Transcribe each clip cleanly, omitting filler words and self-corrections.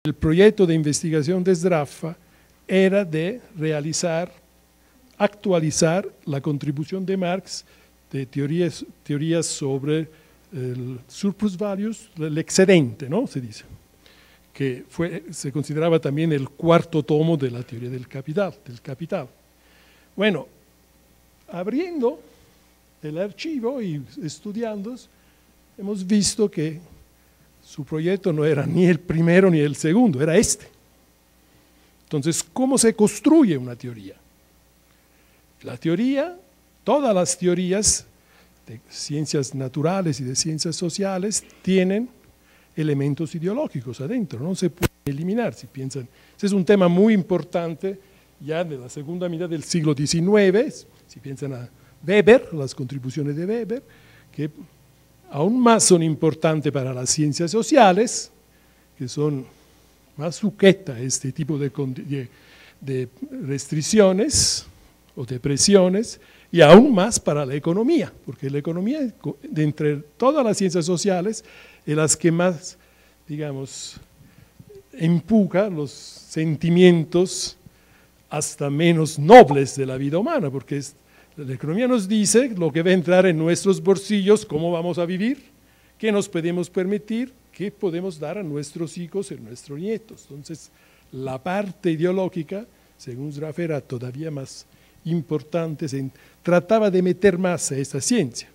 El proyecto de investigación de Sraffa era de actualizar la contribución de Marx de teorías sobre el surplus values, el excedente, ¿no? Se dice, que se consideraba también el cuarto tomo de la teoría del capital. Bueno, abriendo el archivo y estudiando, hemos visto que su proyecto no era ni el primero ni el segundo, era este. Entonces, ¿cómo se construye una teoría? La teoría, todas las teorías de ciencias naturales y de ciencias sociales tienen elementos ideológicos adentro, no se pueden eliminar. Si piensan, ese es un tema muy importante ya de la segunda mitad del siglo XIX, si piensan a Weber, las contribuciones de Weber, que aún más son importantes para las ciencias sociales, que son más sujetas a este tipo de restricciones o de presiones, y aún más para la economía, porque la economía, de entre todas las ciencias sociales, es la que más, digamos, empuja los sentimientos hasta menos nobles de la vida humana, porque la economía nos dice lo que va a entrar en nuestros bolsillos, cómo vamos a vivir, qué nos podemos permitir, qué podemos dar a nuestros hijos y a nuestros nietos. Entonces, la parte ideológica, según Sraffa, era todavía más importante, se trataba de meter más a esta ciencia.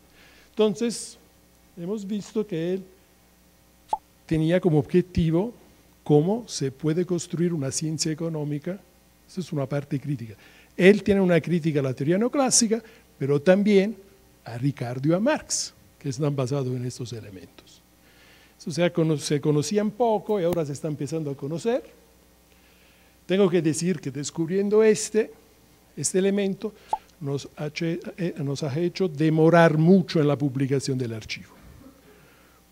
Entonces, hemos visto que él tenía como objetivo cómo se puede construir una ciencia económica. Esa es una parte crítica. Él tiene una crítica a la teoría neoclásica, pero también a Ricardo y a Marx, que están basados en estos elementos. O sea, se conocían poco y ahora se está empezando a conocer. Tengo que decir que descubriendo este elemento nos ha hecho demorar mucho en la publicación del archivo,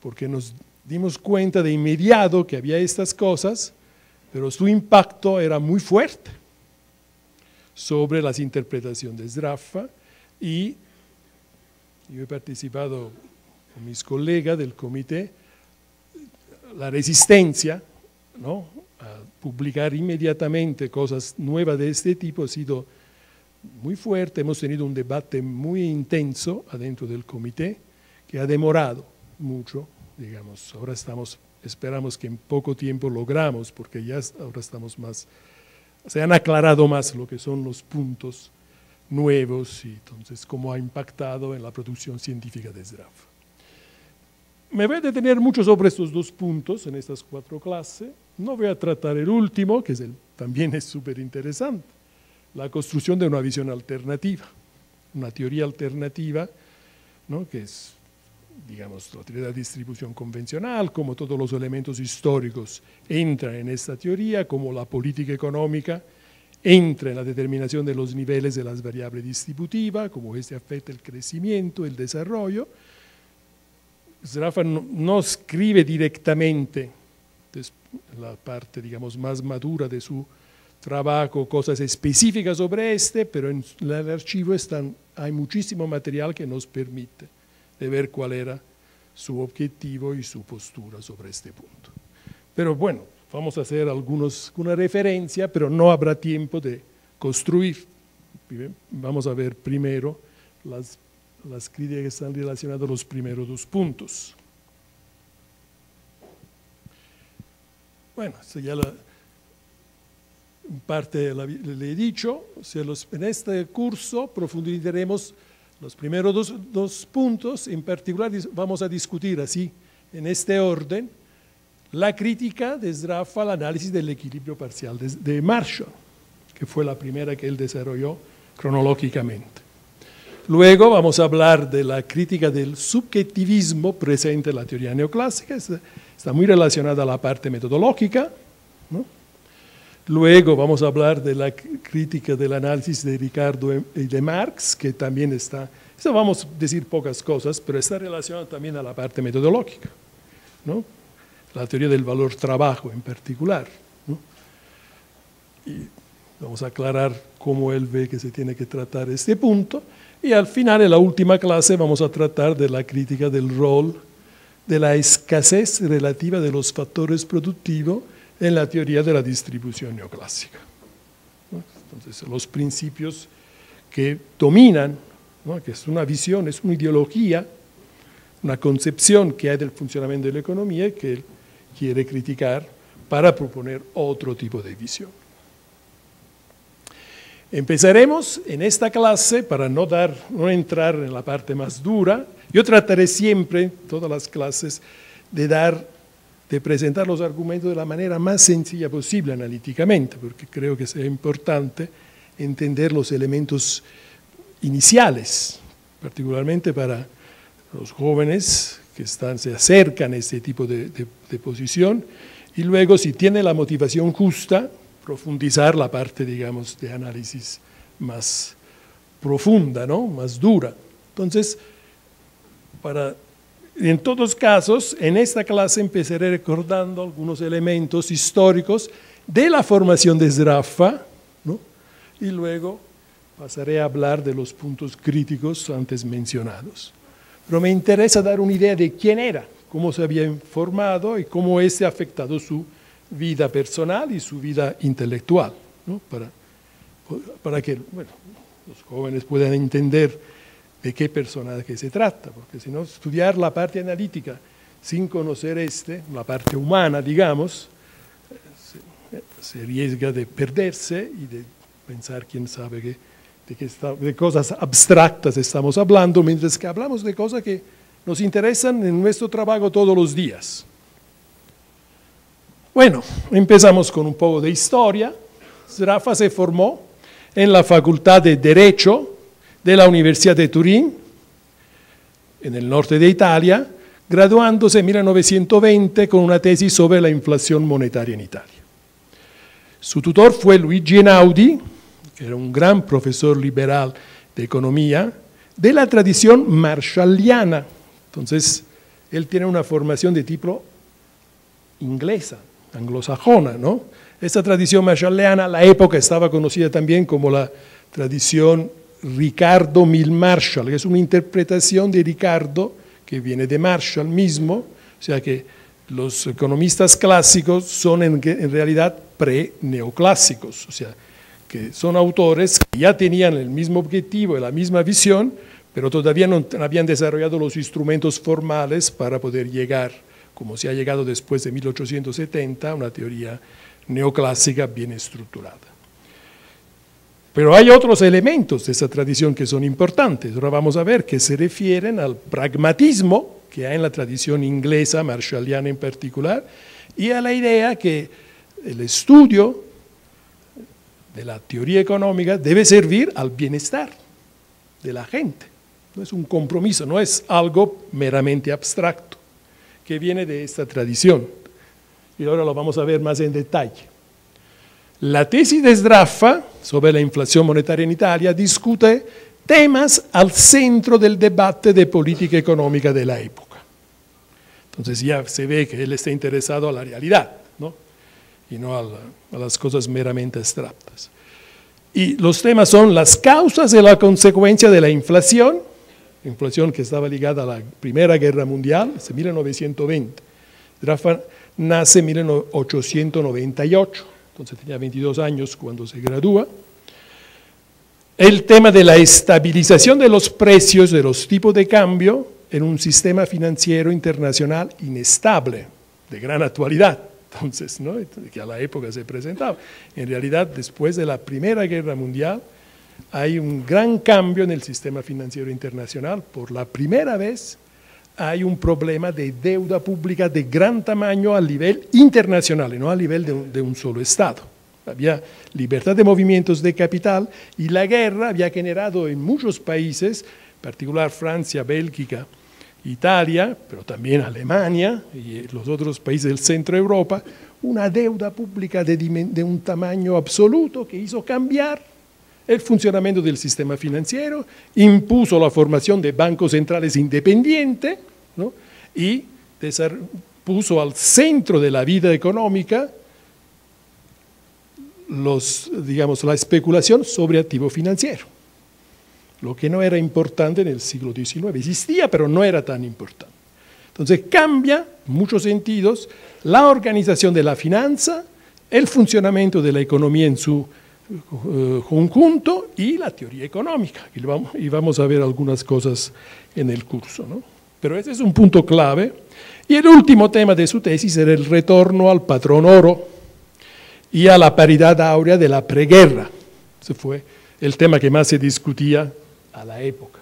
porque nos dimos cuenta de inmediato que había estas cosas, pero su impacto era muy fuerte sobre las interpretaciones de Sraffa, y yo he participado con mis colegas del comité. La resistencia, ¿no?, a publicar inmediatamente cosas nuevas de este tipo ha sido muy fuerte. Hemos tenido un debate muy intenso adentro del comité que ha demorado mucho, digamos. Ahora esperamos que en poco tiempo logramos, porque ya ahora estamos más, se han aclarado más lo que son los puntos nuevos y entonces cómo ha impactado en la producción científica de Sraffa. Me voy a detener mucho sobre estos dos puntos en estas 4 clases. No voy a tratar el último, que también es súper interesante, la construcción de una visión alternativa, una teoría alternativa, ¿no?, que es, digamos, la teoría de la distribución convencional, como todos los elementos históricos entran en esta teoría, como la política económica entra en la determinación de los niveles de las variables distributivas, como este afecta el crecimiento, el desarrollo. Sraffa no escribe directamente la parte, digamos, más madura de su trabajo, cosas específicas sobre pero en el archivo hay muchísimo material que nos permite de ver cuál era su objetivo y su postura sobre este punto. Pero bueno, vamos a hacer alguna referencia, pero no habrá tiempo de construir. Vamos a ver primero las críticas que están relacionadas a los primeros 2 puntos. Bueno, esto ya en parte le he dicho. O sea, en este curso profundizaremos los primeros dos puntos. En particular vamos a discutir así, en este orden, la crítica de Sraffa al análisis del equilibrio parcial de Marshall, que fue la primera que él desarrolló cronológicamente. Luego vamos a hablar de la crítica del subjetivismo presente en la teoría neoclásica, está muy relacionada a la parte metodológica, ¿no? Luego vamos a hablar de la crítica del análisis de Ricardo y de Marx, que también vamos a decir pocas cosas, pero está relacionada también a la parte metodológica, ¿no?, la teoría del valor trabajo en particular, ¿no? Y vamos a aclarar cómo él ve que se tiene que tratar este punto. Y al final, en la última clase, vamos a tratar de la crítica del rol de la escasez relativa de los factores productivos en la teoría de la distribución neoclásica, ¿no? Entonces, los principios que dominan, ¿no? Que es una visión, es una ideología, una concepción que hay del funcionamiento de la economía que él quiere criticar para proponer otro tipo de visión. Empezaremos en esta clase, para no entrar en la parte más dura. Yo trataré siempre, todas las clases, de presentar los argumentos de la manera más sencilla posible analíticamente, porque creo que sea importante entender los elementos iniciales, particularmente para los jóvenes que se acercan a este tipo de posición, y luego, si tiene la motivación justa, profundizar la parte, digamos, de análisis más profunda, ¿no? Más dura. Entonces, en todos casos, en esta clase empezaré recordando algunos elementos históricos de la formación de Sraffa, ¿no? Y luego pasaré a hablar de los puntos críticos antes mencionados. Pero me interesa dar una idea de quién era, cómo se había formado y cómo ha afectado su vida personal y su vida intelectual, ¿no? Para que los jóvenes puedan entender de qué personaje se trata, porque si no, estudiar la parte analítica sin conocer la parte humana, digamos, se riesga de perderse y de pensar, quién sabe, de cosas abstractas estamos hablando, mientras que hablamos de cosas que nos interesan en nuestro trabajo todos los días. Bueno, empezamos con un poco de historia. Sraffa se formó en la Facultad de Derecho de la Universidad de Turín, en el norte de Italia, graduándose en 1920 con una tesis sobre la inflación monetaria en Italia. Su tutor fue Luigi Einaudi, que era un gran profesor liberal de economía, de la tradición marshalliana. Entonces, él tiene una formación de tipo inglesa, anglosajona, ¿no? Esta tradición marshalliana, a la época estaba conocida también como la tradición Ricardo Mill-Marshall, que es una interpretación de Ricardo que viene de Marshall mismo, o sea que los economistas clásicos son en realidad pre-neoclásicos, o sea que son autores que ya tenían el mismo objetivo y la misma visión, pero todavía no habían desarrollado los instrumentos formales para poder llegar, como se ha llegado después de 1870, a una teoría neoclásica bien estructurada. Pero hay otros elementos de esa tradición que son importantes. Ahora vamos a ver que se refieren al pragmatismo que hay en la tradición inglesa, marshalliana en particular, y a la idea que el estudio de la teoría económica debe servir al bienestar de la gente. No es un compromiso, no es algo meramente abstracto, que viene de esta tradición. Y ahora lo vamos a ver más en detalle. La tesis de Sraffa sobre la inflación monetaria en Italia discute temas al centro del debate de política económica de la época. Entonces ya se ve que él está interesado a la realidad, ¿no? Y no a las cosas meramente abstractas. Y los temas son las causas y la consecuencia de la inflación que estaba ligada a la Primera Guerra Mundial, desde 1920. Sraffa nace en 1898. Entonces tenía 22 años cuando se gradúa. El tema de la estabilización de los precios de los tipos de cambio en un sistema financiero internacional inestable, de gran actualidad, entonces, ¿no? Que a la época se presentaba. En realidad, después de la Primera Guerra Mundial, hay un gran cambio en el sistema financiero internacional. Por la primera vez hay un problema de deuda pública de gran tamaño a nivel internacional y no a nivel de un solo Estado. Había libertad de movimientos de capital y la guerra había generado en muchos países, en particular Francia, Bélgica, Italia, pero también Alemania y los otros países del centro de Europa, una deuda pública de un tamaño absoluto que hizo cambiar el funcionamiento del sistema financiero, impuso la formación de bancos centrales independientes, ¿no? Y puso al centro de la vida económica la especulación sobre activo financiero, lo que no era importante en el siglo XIX. Existía, pero no era tan importante. Entonces cambia, en muchos sentidos, la organización de la finanza, el funcionamiento de la economía en su conjunto y la teoría económica. Y vamos a ver algunas cosas en el curso, ¿no? Pero ese es un punto clave. Y el último tema de su tesis era el retorno al patrón oro y a la paridad áurea de la preguerra. Ese fue el tema que más se discutía a la época.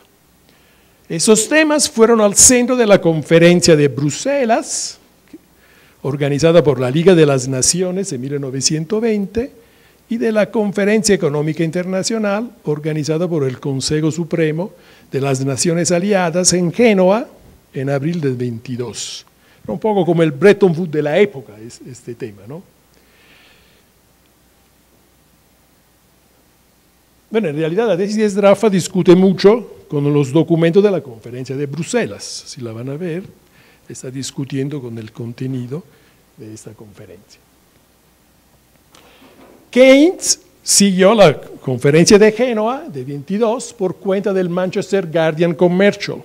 Esos temas fueron al centro de la conferencia de Bruselas, organizada por la Liga de las Naciones en 1920, y de la Conferencia Económica Internacional, organizada por el Consejo Supremo de las Naciones Aliadas en Génova, en abril del 22. Un poco como el Bretton Woods de la época, este tema, ¿no? Bueno, en realidad la tesis de Sraffa discute mucho con los documentos de la Conferencia de Bruselas. Si la van a ver, está discutiendo con el contenido de esta conferencia. Keynes siguió la Conferencia de Génova de 22 por cuenta del Manchester Guardian Commercial.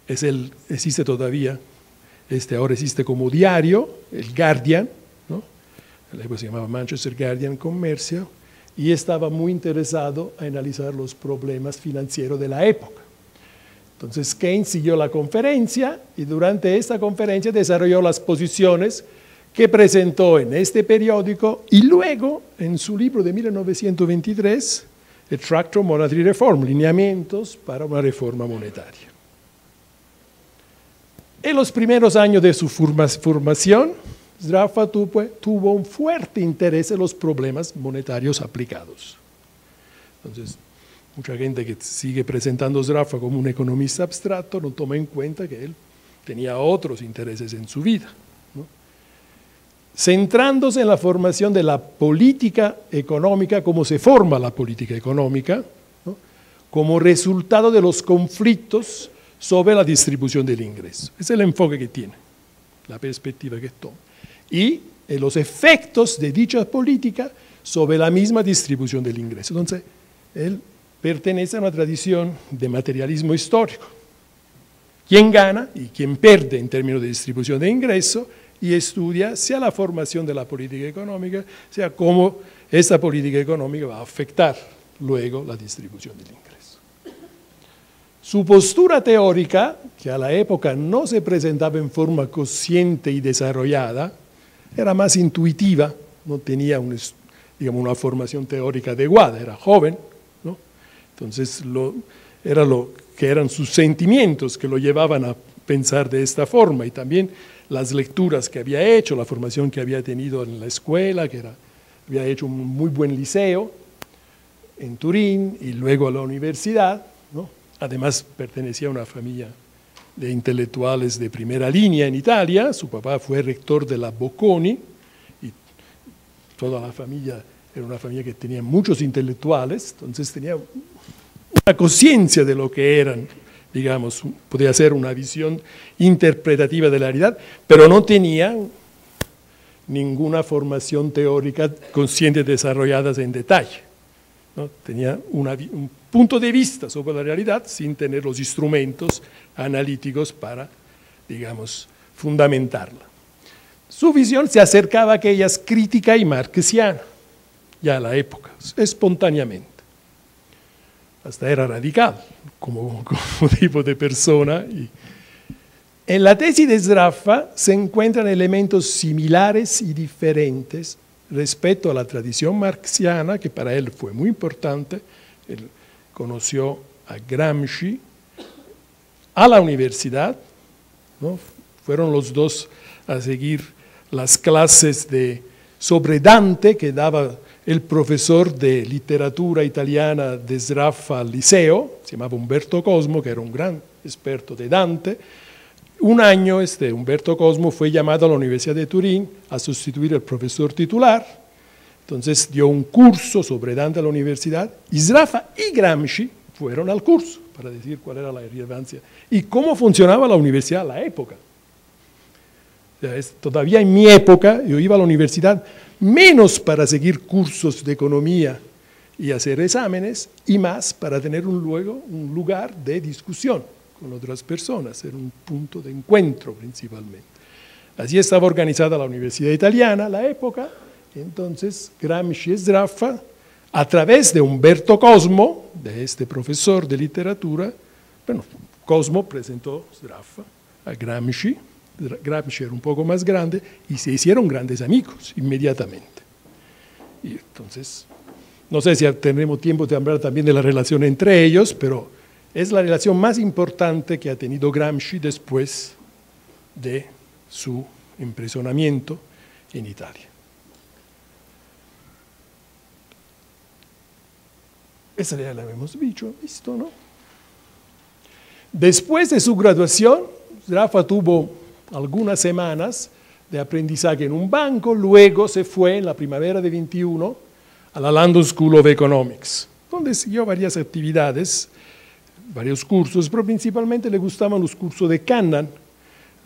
Existe todavía, ahora existe como diario, el Guardian, ¿no? En la época se llamaba Manchester Guardian Commercial, y estaba muy interesado en analizar los problemas financieros de la época. Entonces Keynes siguió la conferencia y durante esta conferencia desarrolló las posiciones que presentó en este periódico y luego en su libro de 1923, The Tract on Monetary Reform, lineamientos para una reforma monetaria. En los primeros años de su formación, Sraffa tuvo un fuerte interés en los problemas monetarios aplicados. Entonces, mucha gente que sigue presentando a Sraffa como un economista abstracto no toma en cuenta que él tenía otros intereses en su vida, ¿no? Centrándose en la formación de la política económica, cómo se forma la política económica, ¿no? Como resultado de los conflictos sobre la distribución del ingreso. Ese es el enfoque que tiene, la perspectiva que toma. Y los efectos de dicha política sobre la misma distribución del ingreso. Entonces, él pertenece a una tradición de materialismo histórico. ¿Quién gana y quién pierde en términos de distribución de ingreso? Y estudia sea la formación de la política económica, sea cómo esta política económica va a afectar luego la distribución del ingreso. Su postura teórica, que a la época no se presentaba en forma consciente y desarrollada, era más intuitiva, no tenía una formación teórica adecuada, era joven, ¿no? Entonces era lo que eran sus sentimientos que lo llevaban a pensar de esta forma y también las lecturas que había hecho, la formación que había tenido en la escuela, había hecho un muy buen liceo en Turín y luego a la universidad, ¿no? Además pertenecía a una familia de intelectuales de primera línea en Italia, su papá fue rector de la Bocconi y toda la familia era una familia que tenía muchos intelectuales, entonces tenía una conciencia de lo que eran, digamos, podía ser una visión interpretativa de la realidad, pero no tenía ninguna formación teórica consciente desarrollada en detalle, ¿no? Tenía un punto de vista sobre la realidad sin tener los instrumentos analíticos para, digamos, fundamentarla. Su visión se acercaba a aquellas crítica y marxiana, ya a la época, espontáneamente. Hasta era radical como tipo de persona. En la tesis de Sraffa se encuentran elementos similares y diferentes respecto a la tradición marxiana, que para él fue muy importante. Él conoció a Gramsci, a la universidad, ¿no? Fueron los dos a seguir las clases sobre Dante que daba el profesor de literatura italiana de Sraffa al liceo, se llamaba Umberto Cosmo, que era un gran experto de Dante. Un año Umberto Cosmo fue llamado a la Universidad de Turín a sustituir al profesor titular, entonces dio un curso sobre Dante a la universidad, y Sraffa y Gramsci fueron al curso para decir cuál era la relevancia y cómo funcionaba la universidad a la época. O sea, todavía en mi época yo iba a la universidad menos para seguir cursos de economía y hacer exámenes, y más para tener un lugar de discusión con otras personas, era un punto de encuentro principalmente. Así estaba organizada la Universidad Italiana, la época. Entonces Gramsci y Sraffa, a través de Umberto Cosmo, de este profesor de literatura, bueno, Cosmo presentó Sraffa a Gramsci. Gramsci era un poco más grande y se hicieron grandes amigos inmediatamente. Y entonces, no sé si tendremos tiempo de hablar también de la relación entre ellos, pero es la relación más importante que ha tenido Gramsci después de su impresionamiento en Italia. Esa ya la hemos visto, ¿no? Después de su graduación, Sraffa tuvo algunas semanas de aprendizaje en un banco, luego se fue en la primavera de 21 a la London School of Economics, donde siguió varias actividades, varios cursos, pero principalmente le gustaban los cursos de Cannan,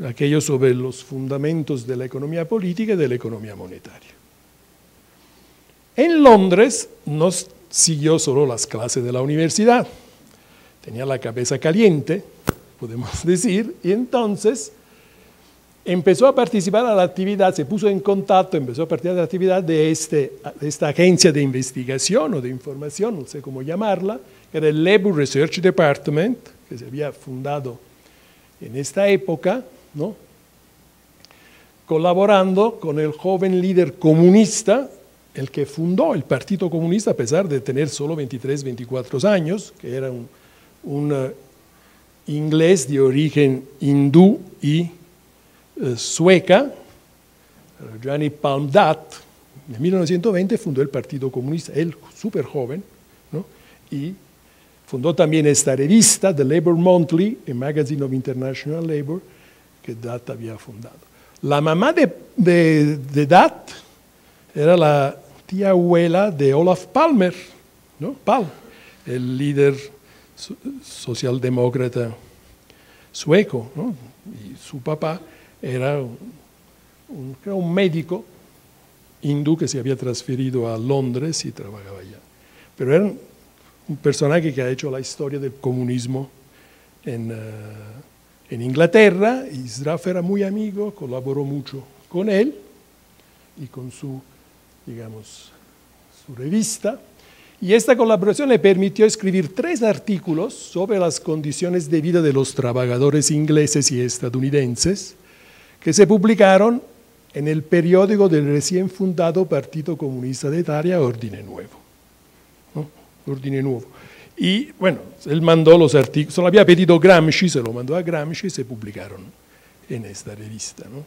aquellos sobre los fundamentos de la economía política y de la economía monetaria. En Londres no siguió solo las clases de la universidad, tenía la cabeza caliente, podemos decir, y entonces empezó a participar a la actividad, se puso en contacto, empezó a participar de la actividad de esta agencia de investigación o de información, no sé cómo llamarla, que era el Labour Research Department, que se había fundado en esta época, ¿no? Colaborando con el joven líder comunista, el que fundó el Partido Comunista a pesar de tener solo 23, 24 años, que era un inglés de origen hindú y sueca, Gianni Palmdath. En 1920 fundó el Partido Comunista, él súper joven, ¿no? Y fundó también esta revista, The Labour Monthly, a Magazine of International Labour, que Dath había fundado. La mamá de Dath era la tía abuela de Olof Palme, ¿no? El líder socialdemócrata sueco, ¿no? Y su papá era un médico hindú que se había transferido a Londres y trabajaba allá. Pero era un personaje que ha hecho la historia del comunismo en Inglaterra, y Sraffa era muy amigo, colaboró mucho con él y con su revista, y esta colaboración le permitió escribir 3 artículos sobre las condiciones de vida de los trabajadores ingleses y estadounidenses, que se publicaron en el periódico del recién fundado Partido Comunista de Italia, Ordine Nuevo, ¿no? Ordine Nuevo. Y bueno, él mandó los artículos, se lo había pedido Gramsci, se lo mandó a Gramsci y se publicaron en esta revista, ¿no?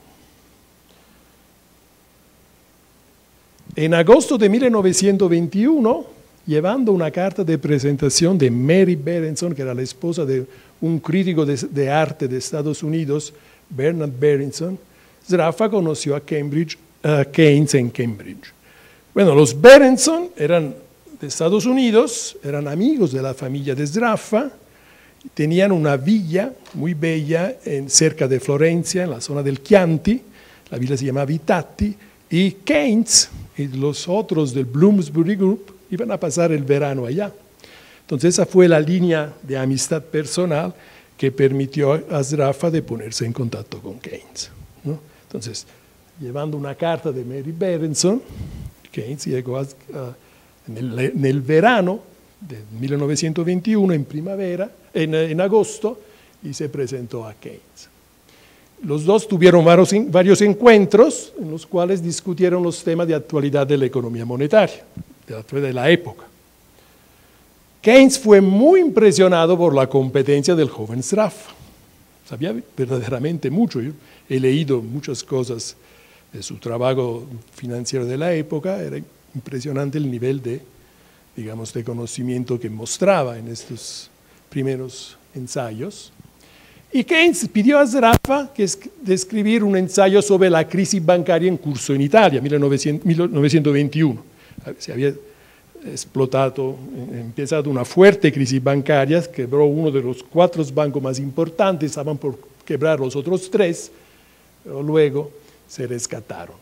En agosto de 1921, llevando una carta de presentación de Mary Berenson, que era la esposa de un crítico de arte de Estados Unidos, Bernard Berenson, Sraffa conoció a Keynes en Cambridge. Bueno, los Berenson eran de Estados Unidos, eran amigos de la familia de Sraffa, tenían una villa muy bella cerca de Florencia, en la zona del Chianti, la villa se llamaba Vitatti, y Keynes y los otros del Bloomsbury Group iban a pasar el verano allá. Entonces esa fue la línea de amistad personal que permitió a Sraffa de ponerse en contacto con Keynes, ¿no? Entonces, llevando una carta de Mary Berenson, Keynes llegó en el verano de 1921, en primavera, en agosto, y se presentó a Keynes. Los dos tuvieron varios encuentros en los cuales discutieron los temas de actualidad de la economía monetaria, de la época. Keynes fue muy impresionado por la competencia del joven Sraffa. Sabía verdaderamente mucho. Yo he leído muchas cosas de su trabajo financiero de la época. Era impresionante el nivel de conocimiento que mostraba en estos primeros ensayos. Y Keynes pidió a Sraffa de escribir un ensayo sobre la crisis bancaria en curso en Italia, 1921. Se había empezado una fuerte crisis bancaria, quebró uno de los 4 bancos más importantes, estaban por quebrar los otros 3, pero luego se rescataron.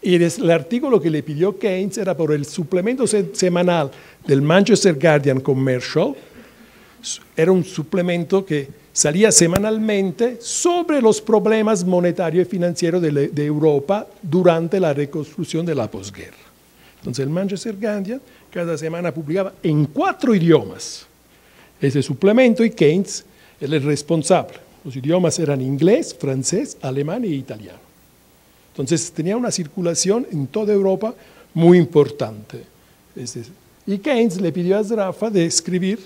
Y el artículo que le pidió Keynes era por el suplemento semanal del Manchester Guardian Commercial era un suplemento que salía semanalmente sobre los problemas monetarios y financieros de Europa durante la reconstrucción de la posguerra. Entonces el Manchester Guardian cada semana publicaba en 4 idiomas ese suplemento y Keynes era el responsable. Los idiomas eran inglés, francés, alemán e italiano. Entonces tenía una circulación en toda Europa muy importante. Y Keynes le pidió a Sraffa de escribir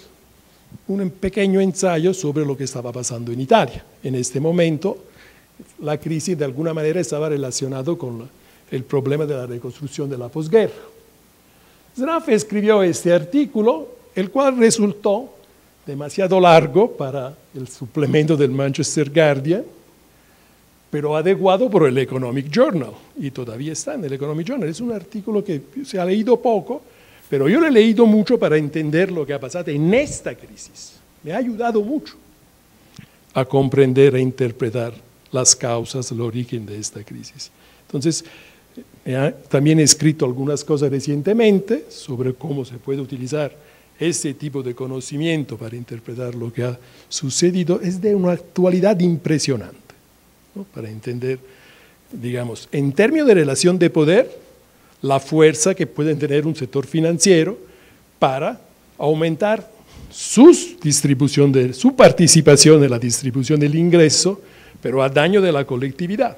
un pequeño ensayo sobre lo que estaba pasando en Italia. En este momento, la crisis de alguna manera estaba relacionada con el problema de la reconstrucción de la posguerra. Sraffa escribió este artículo, el cual resultó demasiado largo para el suplemento del Manchester Guardian, pero adecuado por el Economic Journal, y todavía está en el Economic Journal. Es un artículo que se ha leído poco, pero yo lo he leído mucho para entender lo que ha pasado en esta crisis. Me ha ayudado mucho a comprender e interpretar las causas, el origen de esta crisis. Entonces, también he escrito algunas cosas recientemente sobre cómo se puede utilizar este tipo de conocimiento para interpretar lo que ha sucedido. Es de una actualidad impresionante, ¿no? Para entender, digamos, en términos de relación de poder, la fuerza que puede tener un sector financiero para aumentar su participación en la distribución del ingreso, pero a daño de la colectividad.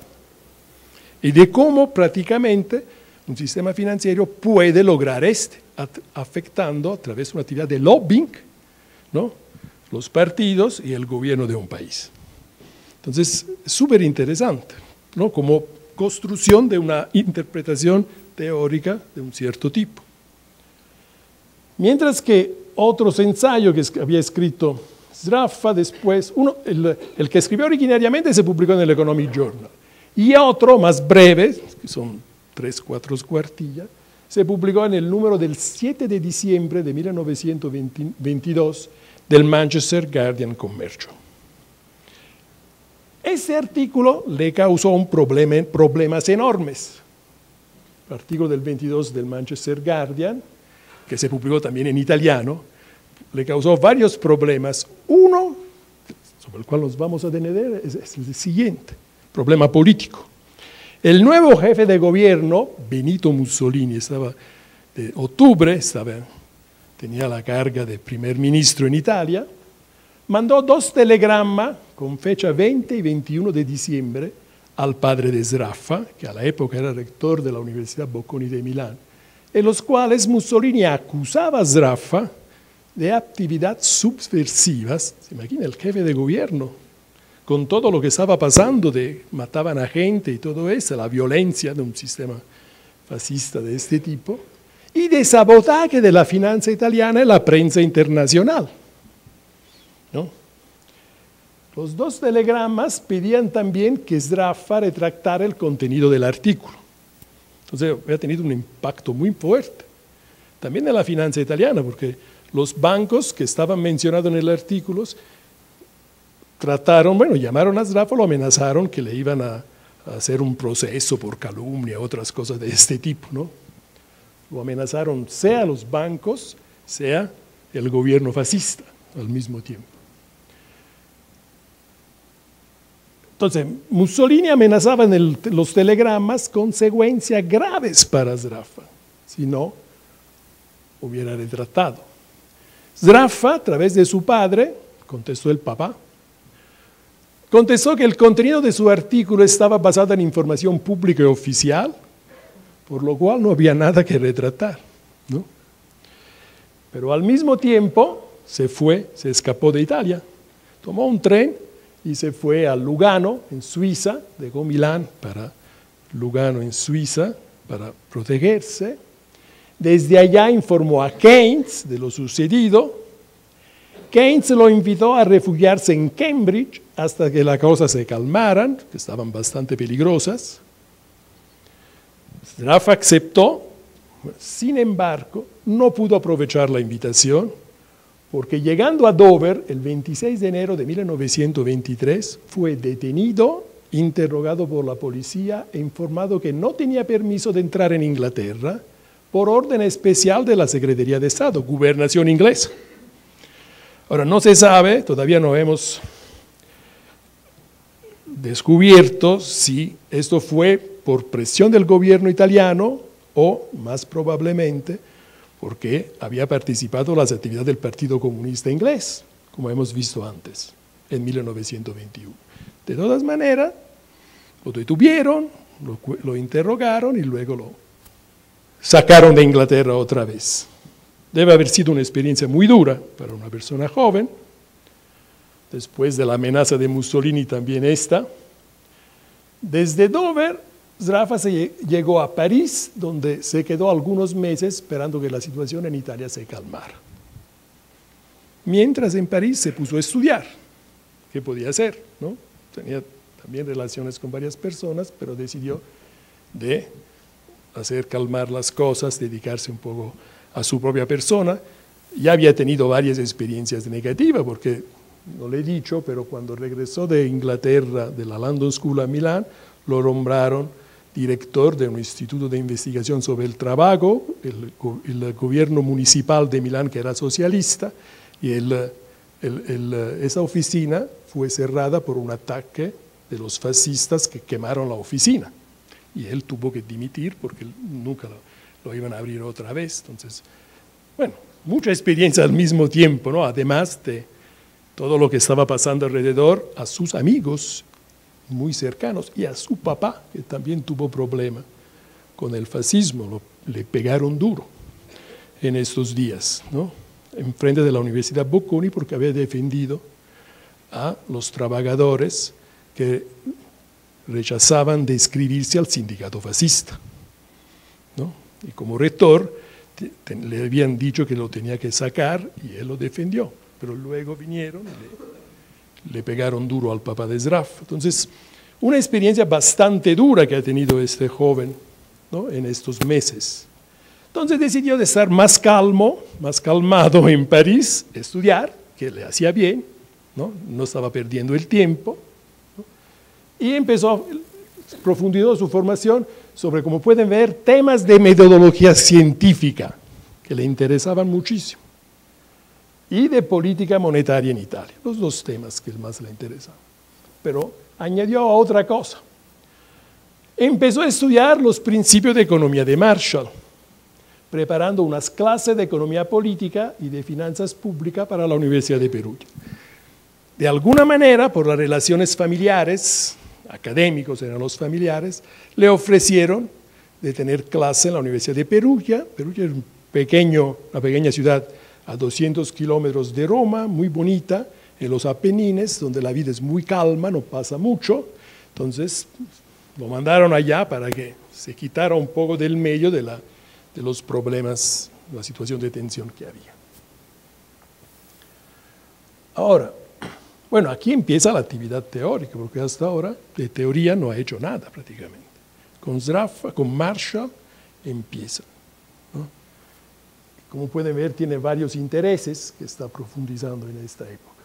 Y de cómo prácticamente un sistema financiero puede lograr afectando a través de una actividad de lobbying, ¿no?, los partidos y el gobierno de un país. Entonces, es súper interesante, ¿no?, como construcción de una interpretación teórica de un cierto tipo. Mientras que otros ensayos que había escrito Sraffa después, el que escribió originariamente se publicó en el Economic Journal, y otro más breve, que son 3, 4 cuartillas, se publicó en el número del 7 de diciembre de 1922 del Manchester Guardian Commercio. Ese artículo le causó problemas enormes. El artículo del 22 del Manchester Guardian, que se publicó también en italiano, le causó varios problemas. Uno, sobre el cual nos vamos a detener, es el siguiente: problema político. El nuevo jefe de gobierno, Benito Mussolini, tenía la carga de primer ministro en Italia, mandó 2 telegramas con fecha 20 y 21 de diciembre al padre de Sraffa, que a la época era rector de la Universidad Bocconi de Milán, en los cuales Mussolini acusaba a Sraffa de actividades subversivas. ¿Se imagina el jefe de gobierno? Con todo lo que estaba pasando, mataban a gente y todo eso, la violencia de un sistema fascista de este tipo, y de sabotaje de la finanza italiana y la prensa internacional, ¿no? Los 2 telegramas pedían también que Sraffa retractara el contenido del artículo. Entonces había tenido un impacto muy fuerte, también en la finanza italiana, porque los bancos que estaban mencionados en el artículo llamaron a Sraffa, lo amenazaron que le iban a hacer un proceso por calumnia, otras cosas de este tipo, ¿no? Lo amenazaron sea los bancos, sea el gobierno fascista al mismo tiempo. Entonces, Mussolini amenazaba en los telegramas consecuencias graves para Sraffa, si no hubiera retratado. Sraffa, a través de su padre, contestó el papá, contestó que el contenido de su artículo estaba basado en información pública y oficial, por lo cual no había nada que retratar, ¿no? Pero al mismo tiempo se escapó de Italia, tomó un tren y se fue a Lugano, en Suiza, dejó Milán para Lugano, en Suiza, para protegerse. Desde allá informó a Keynes de lo sucedido. Keynes lo invitó a refugiarse en Cambridge hasta que las cosas se calmaran, que estaban bastante peligrosas. Sraffa aceptó, sin embargo, no pudo aprovechar la invitación, porque llegando a Dover, el 26 de enero de 1923, fue detenido, interrogado por la policía e informado que no tenía permiso de entrar en Inglaterra por orden especial de la Secretaría de Estado, Gobernación inglesa. Ahora, no se sabe, todavía no hemos descubierto si esto fue por presión del gobierno italiano o, más probablemente, porque había participado en las actividades del Partido Comunista Inglés, como hemos visto antes, en 1921. De todas maneras, lo detuvieron, lo interrogaron y luego lo sacaron de Inglaterra otra vez. Debe haber sido una experiencia muy dura para una persona joven. Después de la amenaza de Mussolini también esta. Desde Dover, Sraffa llegó a París, donde se quedó algunos meses esperando que la situación en Italia se calmara. Mientras en París se puso a estudiar. ¿Qué podía hacer? ¿No? Tenía también relaciones con varias personas, pero decidió de hacer calmar las cosas, dedicarse un poco a su propia persona. Ya había tenido varias experiencias negativas, porque, no le he dicho, pero cuando regresó de Inglaterra, de la London School a Milán, lo nombraron director de un instituto de investigación sobre el trabajo, el gobierno municipal de Milán, que era socialista, y esa oficina fue cerrada por un ataque de los fascistas que quemaron la oficina. Y él tuvo que dimitir porque nunca lo iban a abrir otra vez. Entonces, bueno, mucha experiencia al mismo tiempo, ¿no? Además de todo lo que estaba pasando alrededor, a sus amigos muy cercanos y a su papá, que también tuvo problemas con el fascismo, le pegaron duro en estos días, ¿no? Enfrente de la Universidad Bocconi, porque había defendido a los trabajadores que rechazaban de inscribirse al sindicato fascista, ¿no? Y como rector le habían dicho que lo tenía que sacar y él lo defendió, pero luego vinieron y le pegaron duro al papá de Sraffa. Entonces, una experiencia bastante dura que ha tenido este joven, ¿no? En estos meses. Entonces decidió de estar más calmado en París, estudiar, que le hacía bien, no estaba perdiendo el tiempo, ¿no? Y profundizó su formación sobre, como pueden ver, temas de metodología científica, que le interesaban muchísimo, y de política monetaria en Italia, los dos temas que más le interesaban. Pero añadió otra cosa. Empezó a estudiar los principios de economía de Marshall, preparando unas clases de economía política y de finanzas públicas para la Universidad de Perugia. De alguna manera, por las relaciones familiares, académicos eran los familiares, le ofrecieron de tener clase en la Universidad de Perugia. Perugia es una pequeña ciudad a 200 kilómetros de Roma, muy bonita, en los Apenines, donde la vida es muy calma, no pasa mucho. Entonces, lo mandaron allá para que se quitara un poco del medio de los problemas, la situación de tensión que había. Ahora, bueno, aquí empieza la actividad teórica, porque hasta ahora de teoría no ha hecho nada prácticamente. Con Sraffa, con Marshall, empieza, ¿no? Como pueden ver, tiene varios intereses que está profundizando en esta época.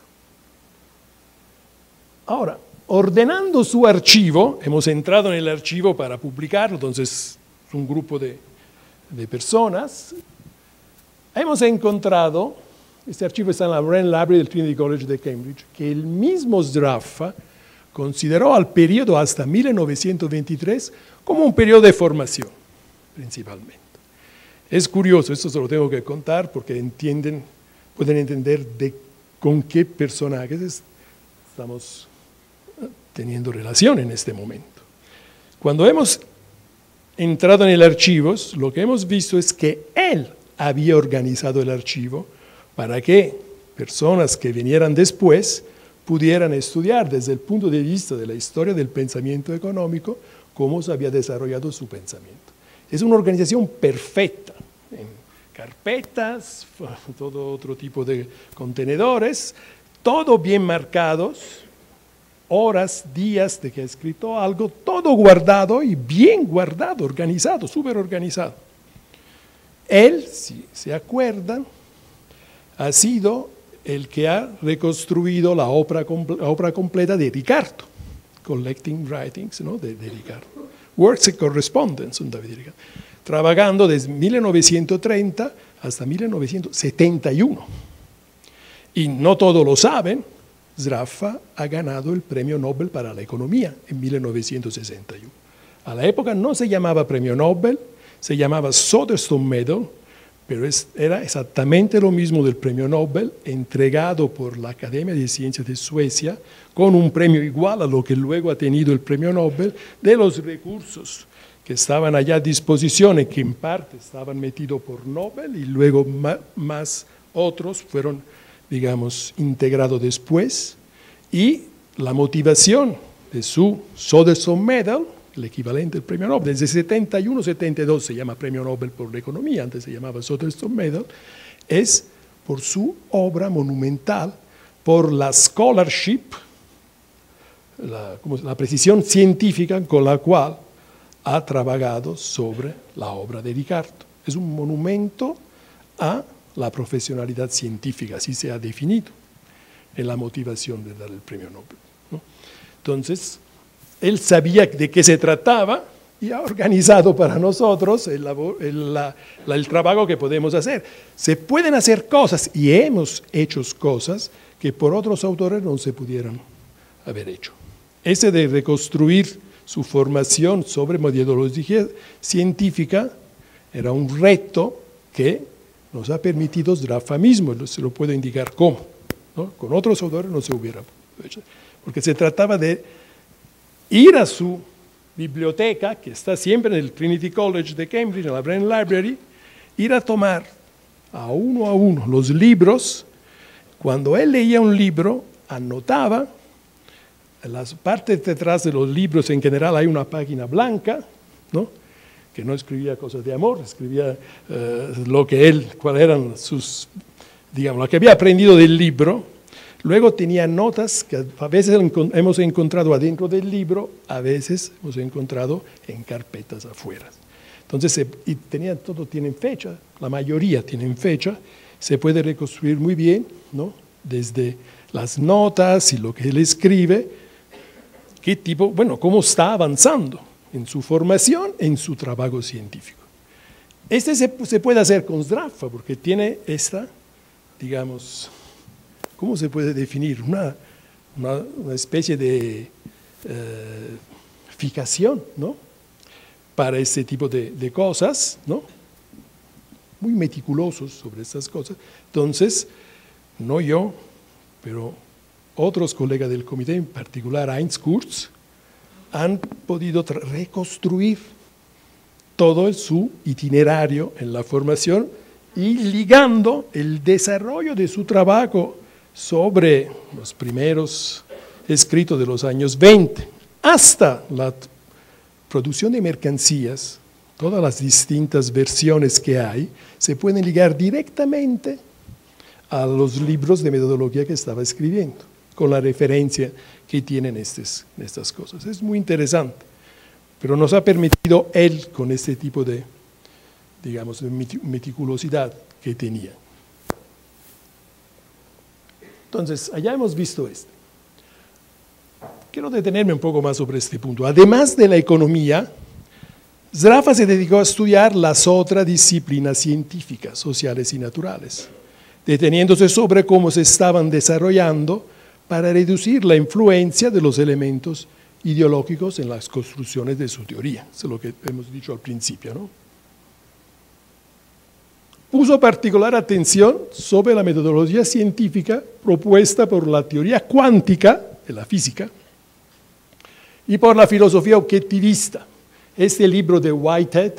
Ahora, ordenando su archivo, hemos entrado en el archivo para publicarlo, entonces es un grupo de personas. Hemos encontrado, este archivo está en la Wren Library del Trinity College de Cambridge, que el mismo Sraffa consideró al periodo hasta 1923 como un periodo de formación, principalmente. Es curioso, esto se lo tengo que contar porque pueden entender con qué personajes estamos teniendo relación en este momento. Cuando hemos entrado en el archivo, lo que hemos visto es que él había organizado el archivo para que personas que vinieran después pudieran estudiar desde el punto de vista de la historia del pensamiento económico cómo se había desarrollado su pensamiento. Es una organización perfecta, en carpetas, todo otro tipo de contenedores, todo bien marcados, horas, días de que ha escrito algo, todo guardado y bien guardado, organizado, súper organizado. Él, si se acuerdan, ha sido el que ha reconstruido la obra completa de Ricardo, Collecting Writings, ¿no? de Ricardo. Works and Correspondence, trabajando desde 1930 hasta 1971. Y no todos lo saben, Sraffa ha ganado el Premio Nobel para la Economía en 1961. A la época no se llamaba Premio Nobel, se llamaba Soderstone Medal, pero era exactamente lo mismo del Premio Nobel, entregado por la Academia de Ciencias de Suecia, con un premio igual a lo que luego ha tenido el Premio Nobel, de los recursos que estaban allá a disposición y que en parte estaban metidos por Nobel y luego más otros fueron, digamos, integrados después, y la motivación de su Soderstone Medal, el equivalente al Premio Nobel, desde 71-72 se llama Premio Nobel por la Economía, antes se llamaba Soderstone Medal, es por su obra monumental, por la scholarship, la precisión científica con la cual ha trabajado sobre la obra de Ricardo. Es un monumento a la profesionalidad científica, así se ha definido en la motivación de dar el Premio Nobel, ¿no? Entonces, él sabía de qué se trataba y ha organizado para nosotros el trabajo que podemos hacer. Se pueden hacer cosas, y hemos hecho cosas, que por otros autores no se pudieran haber hecho. Ese de reconstruir su formación sobre metodología científica era un reto que nos ha permitido Sraffa mismo, se lo puedo indicar cómo, ¿no? Con otros autores no se hubiera hecho, porque se trataba de ir a su biblioteca, que está siempre en el Trinity College de Cambridge, en la Brennan Library, ir a tomar a uno los libros. Cuando él leía un libro, anotaba. En las partes detrás de los libros, en general, hay una página blanca, ¿no? Que no escribía cosas de amor, escribía cuáles eran sus, digamos, lo que había aprendido del libro. Luego tenía notas que a veces hemos encontrado adentro del libro, a veces hemos encontrado en carpetas afuera. Entonces, todo tiene fecha, la mayoría tienen fecha, se puede reconstruir muy bien, ¿no? Desde las notas y lo que él escribe, cómo está avanzando en su formación, en su trabajo científico. Se puede hacer con Sraffa, porque tiene esta, digamos, ¿cómo se puede definir? Una especie de fijación, ¿no? Para este tipo de cosas, ¿no? Muy meticulosos sobre estas cosas. Entonces, no yo, pero otros colegas del comité, en particular Heinz Kurz, han podido reconstruir todo su itinerario en la formación y ligando el desarrollo de su trabajo sobre los primeros escritos de los años 20 hasta la producción de mercancías, todas las distintas versiones que hay, se pueden ligar directamente a los libros de metodología que estaba escribiendo, con la referencia que tienen estas cosas. Es muy interesante, pero nos ha permitido él, con este tipo de, digamos, de meticulosidad que tenía. Entonces, allá hemos visto esto. Quiero detenerme un poco más sobre este punto. Además de la economía, Sraffa se dedicó a estudiar las otras disciplinas científicas, sociales y naturales, deteniéndose sobre cómo se estaban desarrollando para reducir la influencia de los elementos ideológicos en las construcciones de su teoría. Eso es lo que hemos dicho al principio, ¿no? Puso particular atención sobre la metodología científica propuesta por la teoría cuántica de la física y por la filosofía objetivista. Este libro de Whitehead,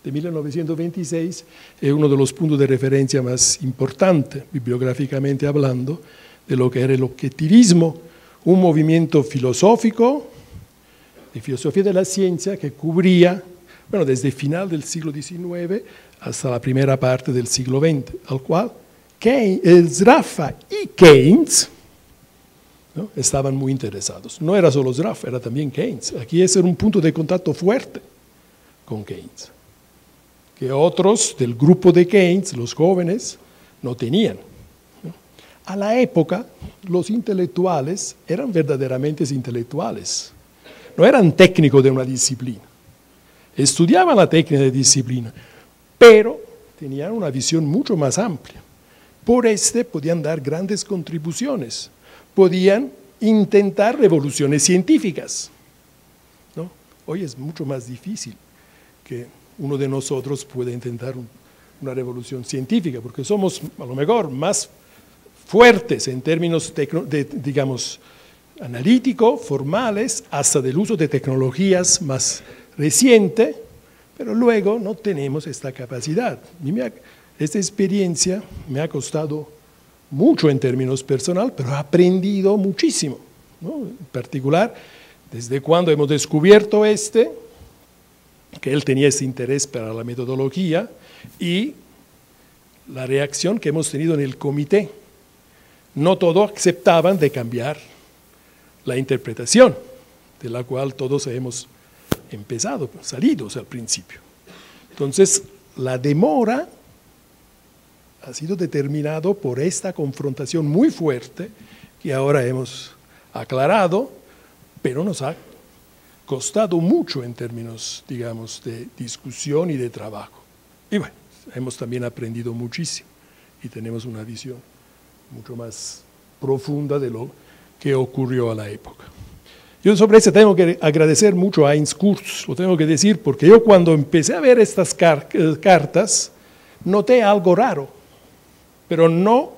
de 1926, es uno de los puntos de referencia más importantes, bibliográficamente hablando, de lo que era el objetivismo, un movimiento filosófico, de filosofía de la ciencia, que cubría, desde el final del siglo XIX hasta la primera parte del siglo XX, al cual Sraffa y Keynes, ¿no?, estaban muy interesados. No era solo Sraffa, era también Keynes. Aquí ese era un punto de contacto fuerte con Keynes, que otros del grupo de Keynes, los jóvenes, no tenían. A la época, los intelectuales eran verdaderamente intelectuales, no eran técnicos de una disciplina, estudiaban la técnica de disciplina, pero tenían una visión mucho más amplia. por este podían dar grandes contribuciones, podían intentar revoluciones científicas, ¿no? Hoy es mucho más difícil que uno de nosotros pueda intentar una revolución científica, porque somos a lo mejor más fuertes en términos digamos, analíticos, formales, hasta del uso de tecnologías más recientes, pero luego no tenemos esta capacidad. Esta experiencia me ha costado mucho en términos personal, pero he aprendido muchísimo, ¿no? En particular, desde cuando hemos descubierto que él tenía ese interés para la metodología y la reacción que hemos tenido en el comité. No todos aceptaban de cambiar la interpretación, de la cual todos hemos salidos al principio. Entonces, la demora ha sido determinado por esta confrontación muy fuerte que ahora hemos aclarado, pero nos ha costado mucho en términos, digamos, de discusión y de trabajo. Y bueno, hemos también aprendido muchísimo y tenemos una visión mucho más profunda de lo que ocurrió a la época. Yo sobre eso tengo que agradecer mucho a Heinz Kurz, lo tengo que decir, porque yo cuando empecé a ver estas cartas, noté algo raro, pero no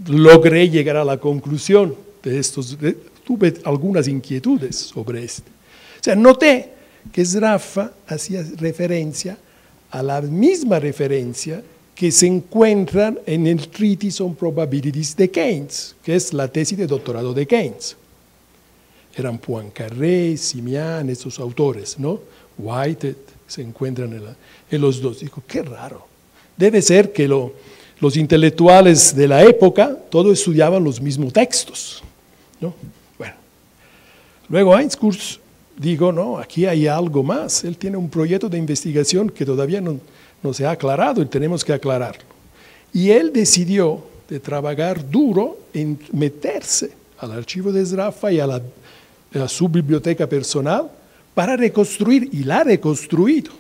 logré llegar a la conclusión de estos, tuve algunas inquietudes sobre O sea, noté que Sraffa hacía referencia a la misma referencia que se encuentran en el Treatise on Probabilities de Keynes, que es la tesis de doctorado de Keynes. Eran Poincaré, Simian, estos autores, ¿no? Whitehead, se encuentran en los dos. Digo, qué raro. Debe ser que los intelectuales de la época todos estudiaban los mismos textos, ¿no? Bueno, luego Heinz Kurz digo, no, aquí hay algo más. Él tiene un proyecto de investigación que todavía no se ha aclarado y tenemos que aclararlo. Y él decidió de trabajar duro en meterse al archivo de Sraffa y a su biblioteca personal para reconstruir, y la ha reconstruido,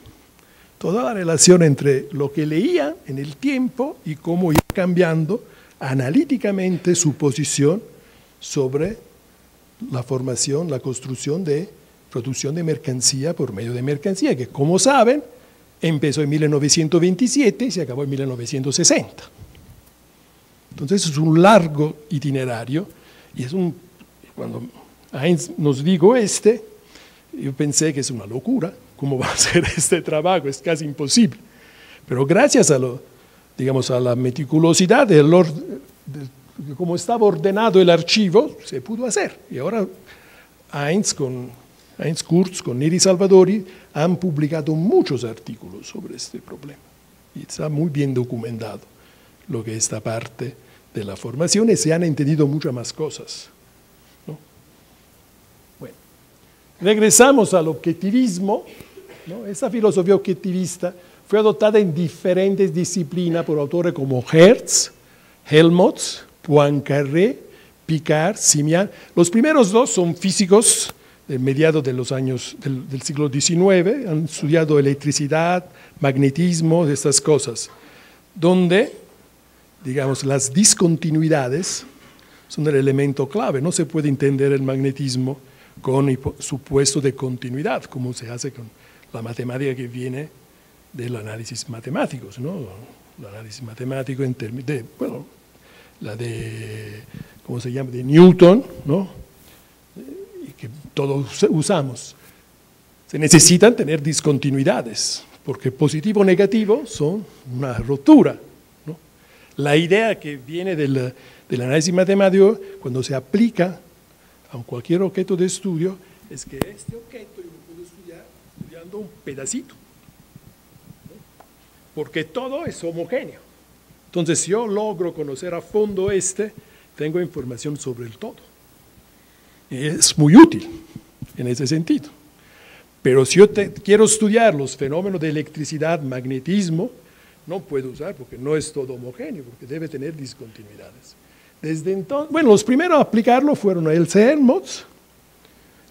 toda la relación entre lo que leía en el tiempo y cómo iba cambiando analíticamente su posición sobre la formación, la construcción de producción de mercancía por medio de mercancía, que como saben, empezó en 1927 y se acabó en 1960. Entonces es un largo itinerario y cuando Heinz nos dijo yo pensé que es una locura, ¿cómo va a ser este trabajo? Es casi imposible. Pero gracias a la meticulosidad de cómo estaba ordenado el archivo, se pudo hacer. Y ahora Heinz Kurz con Neri Salvadori han publicado muchos artículos sobre este problema. Y está muy bien documentado lo que es esta parte de la formación y se han entendido muchas más cosas, ¿no? Bueno, regresamos al objetivismo, ¿no? Esta filosofía objetivista fue adoptada en diferentes disciplinas por autores como Hertz, Helmholtz, Poincaré, Picard, Simian. Los primeros dos son físicos de mediados de los años del siglo XIX, han estudiado electricidad, magnetismo, de estas cosas, donde, digamos, las discontinuidades son el elemento clave. No se puede entender el magnetismo con supuesto de continuidad, como se hace con la matemática que viene del análisis matemático, ¿no? El análisis matemático en términos de, bueno, la de, ¿cómo se llama?, de Newton, ¿no?, que todos usamos. Se necesitan tener discontinuidades, porque positivo o negativo son una rotura, ¿no? La idea que viene del análisis matemático, cuando se aplica a cualquier objeto de estudio, es que este objeto yo lo puedo estudiar estudiando un pedacito, ¿no? Porque todo es homogéneo. Entonces, si yo logro conocer a fondo tengo información sobre el todo. Es muy útil en ese sentido. Pero si yo quiero estudiar los fenómenos de electricidad, magnetismo, no puedo usar porque no es todo homogéneo, porque debe tener discontinuidades. Desde entonces, bueno, los primeros a aplicarlo fueron Helmholtz.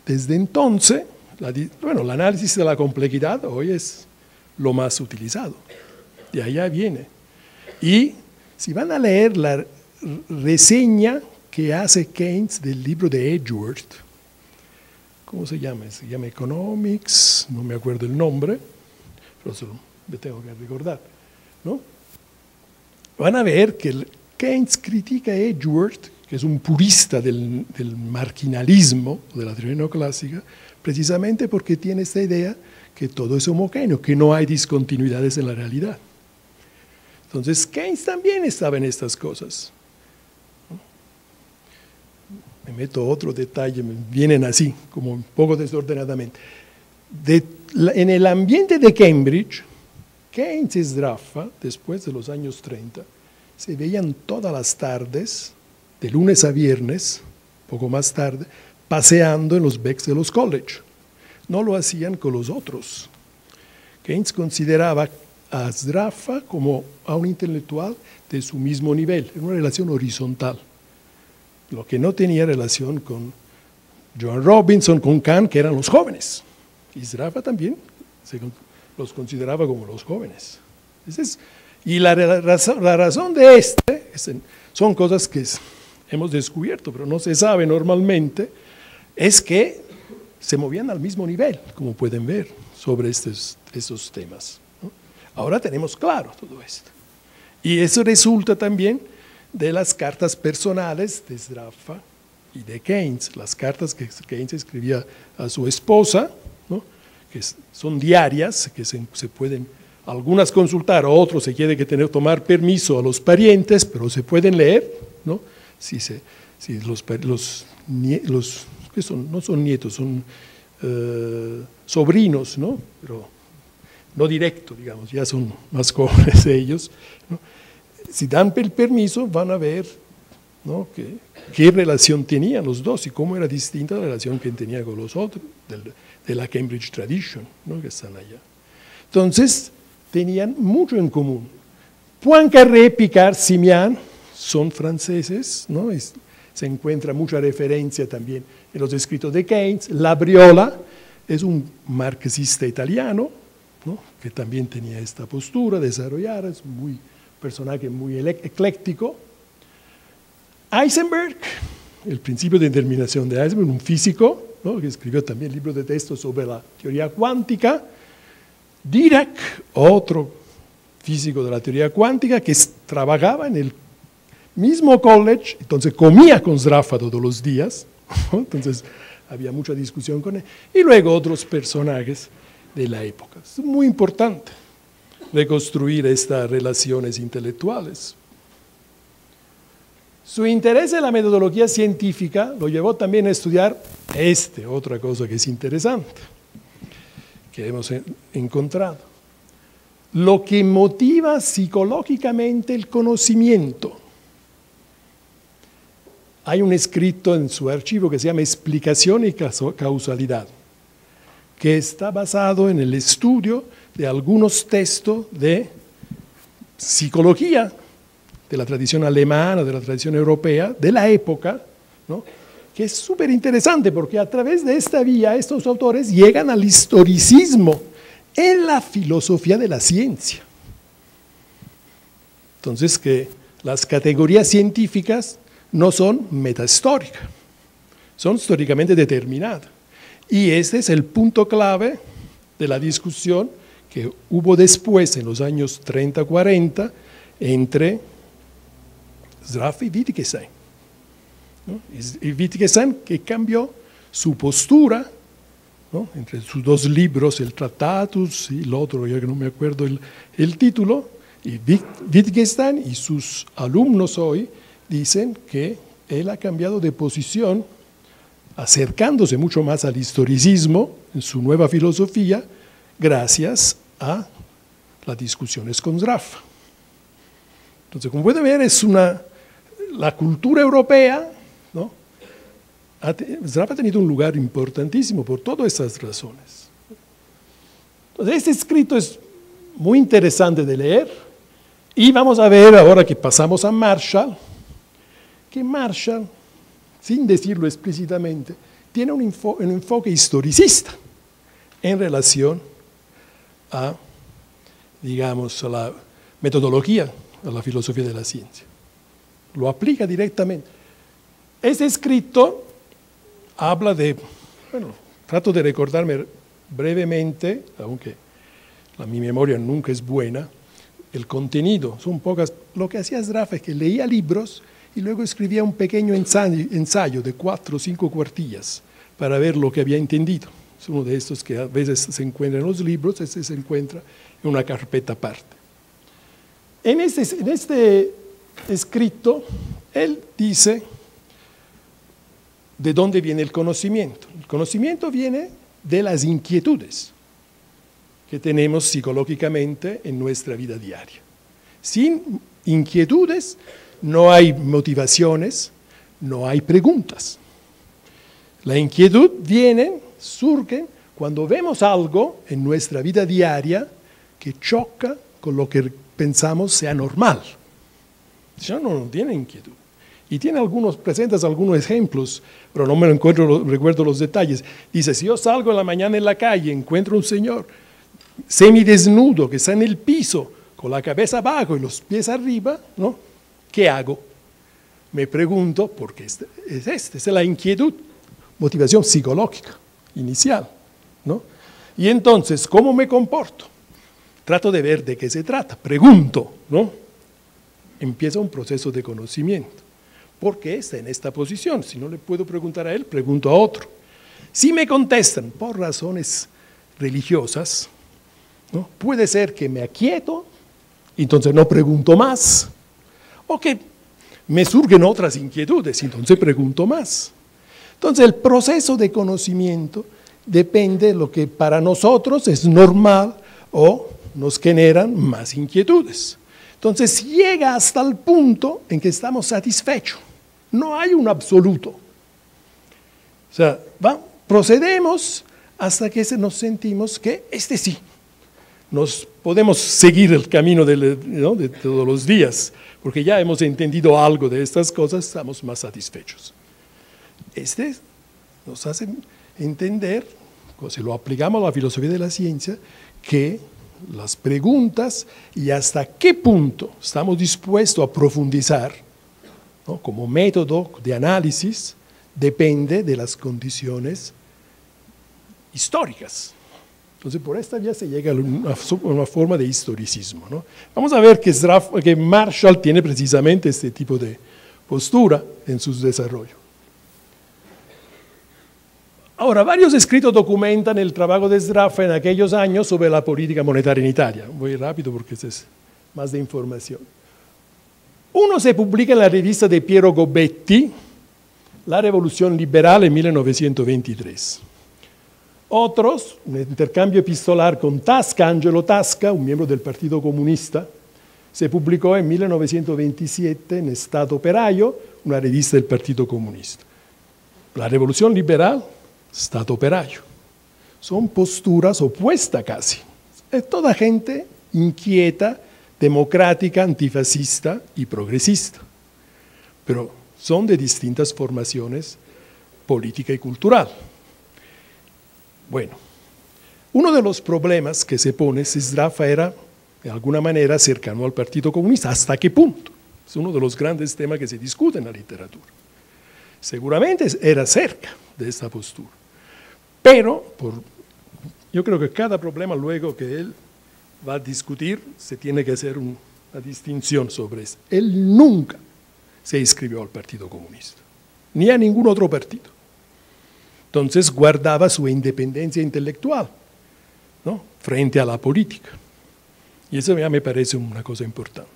Desde entonces, el análisis de la complejidad hoy es lo más utilizado. De allá viene. Y si van a leer la reseña que hace Keynes del libro de Edgeworth, ¿cómo se llama? Se llama Economics, no me acuerdo el nombre, pero solo me tengo que recordar, ¿no? Van a ver que Keynes critica a Edgeworth, que es un purista del marginalismo de la teoría neoclásica, precisamente porque tiene esta idea que todo es homogéneo, que no hay discontinuidades en la realidad. Entonces Keynes también estaba en estas cosas. Me meto otro detalle, me vienen así, como un poco desordenadamente. En el ambiente de Cambridge, Keynes y Sraffa, después de los años 30, se veían todas las tardes, de lunes a viernes, poco más tarde, paseando en los becks de los college. No lo hacían con los otros. Keynes consideraba a Sraffa como a un intelectual de su mismo nivel, en una relación horizontal. Lo que no tenía relación con Joan Robinson, con Kant, que eran los jóvenes. Y Sraffa también los consideraba como los jóvenes. Y la razón de son cosas que hemos descubierto, pero no se sabe normalmente, es que se movían al mismo nivel, como pueden ver, sobre esos temas, ¿no? Ahora tenemos claro todo esto. Y eso resulta también de las cartas personales de Sraffa y de Keynes, las cartas que Keynes escribía a su esposa, ¿no? Que son diarias, que se pueden algunas consultar, otros se quiere tomar permiso a los parientes, pero se pueden leer, ¿no? Si los que no son nietos, son sobrinos, ¿no? Pero no directo, digamos, ya son más jóvenes ellos, ¿no? Si dan el permiso, van a ver, ¿no? qué relación tenían los dos y cómo era distinta la relación que tenía con los otros, de la Cambridge Tradition, ¿no? Que están allá. Entonces, tenían mucho en común. Poincaré, Picard, Simian son franceses, ¿no? Se encuentra mucha referencia también en los escritos de Keynes. Labriola es un marxista italiano, ¿no? Que también tenía esta postura desarrollada, es un personaje muy ecléctico. Heisenberg, el principio de determinación de Heisenberg, un físico, ¿no? Que escribió también libros de texto sobre la teoría cuántica. Dirac, otro físico de la teoría cuántica, que trabajaba en el mismo college, entonces comía con Sraffa todos los días, ¿no? Entonces había mucha discusión con él. Y luego otros personajes de la época. Es muy importante reconstruir estas relaciones intelectuales. Su interés en la metodología científica lo llevó también a estudiar otra cosa que es interesante, que hemos encontrado. Lo que motiva psicológicamente el conocimiento. Hay un escrito en su archivo que se llama Explicación y Causalidad, que está basado en el estudio de algunos textos de psicología, de la tradición alemana, de la tradición europea, de la época, ¿no? Que es súper interesante porque a través de esta vía estos autores llegan al historicismo en la filosofía de la ciencia. Entonces, que las categorías científicas no son metahistóricas, son históricamente determinadas. Y este es el punto clave de la discusión que hubo después, en los años 30-40, entre Sraffa y Wittgenstein, ¿no? Y Wittgenstein que cambió su postura, ¿no? Entre sus dos libros, el Tratatus y el otro, ya que no me acuerdo el título, y Wittgenstein y sus alumnos hoy dicen que él ha cambiado de posición, acercándose mucho más al historicismo en su nueva filosofía, gracias a las discusiones con Sraffa. Entonces, como puede ver, la cultura europea, ¿no? Sraffa ha tenido un lugar importantísimo por todas estas razones. Entonces, este escrito es muy interesante de leer y vamos a ver ahora que pasamos a Marshall, que Marshall, sin decirlo explícitamente, tiene un enfoque historicista en relación a, digamos, a la metodología a la filosofía de la ciencia. Lo aplica directamente. Ese escrito habla de, bueno, trato de recordarme brevemente, aunque mi memoria nunca es buena, el contenido, son pocas. Lo que hacía Sraffa es que leía libros y luego escribía un pequeño ensayo de 4 o 5 cuartillas para ver lo que había entendido. Es uno de estos que a veces se encuentra en los libros, este se encuentra en una carpeta aparte. En este escrito, él dice de dónde viene el conocimiento. El conocimiento viene de las inquietudes que tenemos psicológicamente en nuestra vida diaria. Sin inquietudes no hay motivaciones, no hay preguntas. La inquietud surge cuando vemos algo en nuestra vida diaria que choca con lo que pensamos sea normal. Si no tiene inquietud. Y presentas algunos ejemplos, pero no me recuerdo los detalles. Dice, si yo salgo en la mañana en la calle, encuentro un señor semidesnudo que está en el piso, con la cabeza abajo y los pies arriba, ¿no? ¿Qué hago? Me pregunto, porque esta es la inquietud, motivación psicológica inicial, ¿no? Y entonces, ¿cómo me comporto? Trato de ver de qué se trata, pregunto, ¿no? Empieza un proceso de conocimiento. ¿Por qué está en esta posición? Si no le puedo preguntar a él, pregunto a otro. Si me contestan por razones religiosas, ¿no? Puede ser que me aquieto, entonces no pregunto más, o que me surgen otras inquietudes, entonces pregunto más. Entonces el proceso de conocimiento depende de lo que para nosotros es normal o nos generan más inquietudes. Entonces llega hasta el punto en que estamos satisfechos. No hay un absoluto. O sea, procedemos hasta que nos sentimos que sí. Nos podemos seguir el camino de todos los días, porque ya hemos entendido algo de estas cosas, estamos más satisfechos. Nos hace entender, si lo aplicamos a la filosofía de la ciencia, que las preguntas y hasta qué punto estamos dispuestos a profundizar, ¿no? Como método de análisis, depende de las condiciones históricas. Entonces, por esta vía se llega a una forma de historicismo, ¿no? Vamos a ver que Marshall tiene precisamente este tipo de postura en su desarrollo. Ahora, varios escritos documentan el trabajo de Sraffa en aquellos años sobre la política monetaria en Italia. Voy rápido porque es más de información. Uno se publica en la revista de Piero Gobetti, La Revolución Liberal, en 1923. Otros, un intercambio epistolar con Tasca, Angelo Tasca, un miembro del Partido Comunista, se publicó en 1927 en Stato Operaio, una revista del Partido Comunista. La Revolución Liberal, Stato Operaio. Son posturas opuestas casi. Es toda gente inquieta, democrática, antifascista y progresista. Pero son de distintas formaciones política y cultural. Bueno, uno de los problemas que se pone si Sraffa era de alguna manera cercano al Partido Comunista, ¿hasta qué punto? Es uno de los grandes temas que se discute en la literatura. Seguramente era cerca de esta postura, pero yo creo que cada problema luego que él va a discutir se tiene que hacer una distinción sobre eso. Él nunca se inscribió al Partido Comunista, ni a ningún otro partido. Entonces guardaba su independencia intelectual, ¿no? Frente a la política. Y eso ya me parece una cosa importante.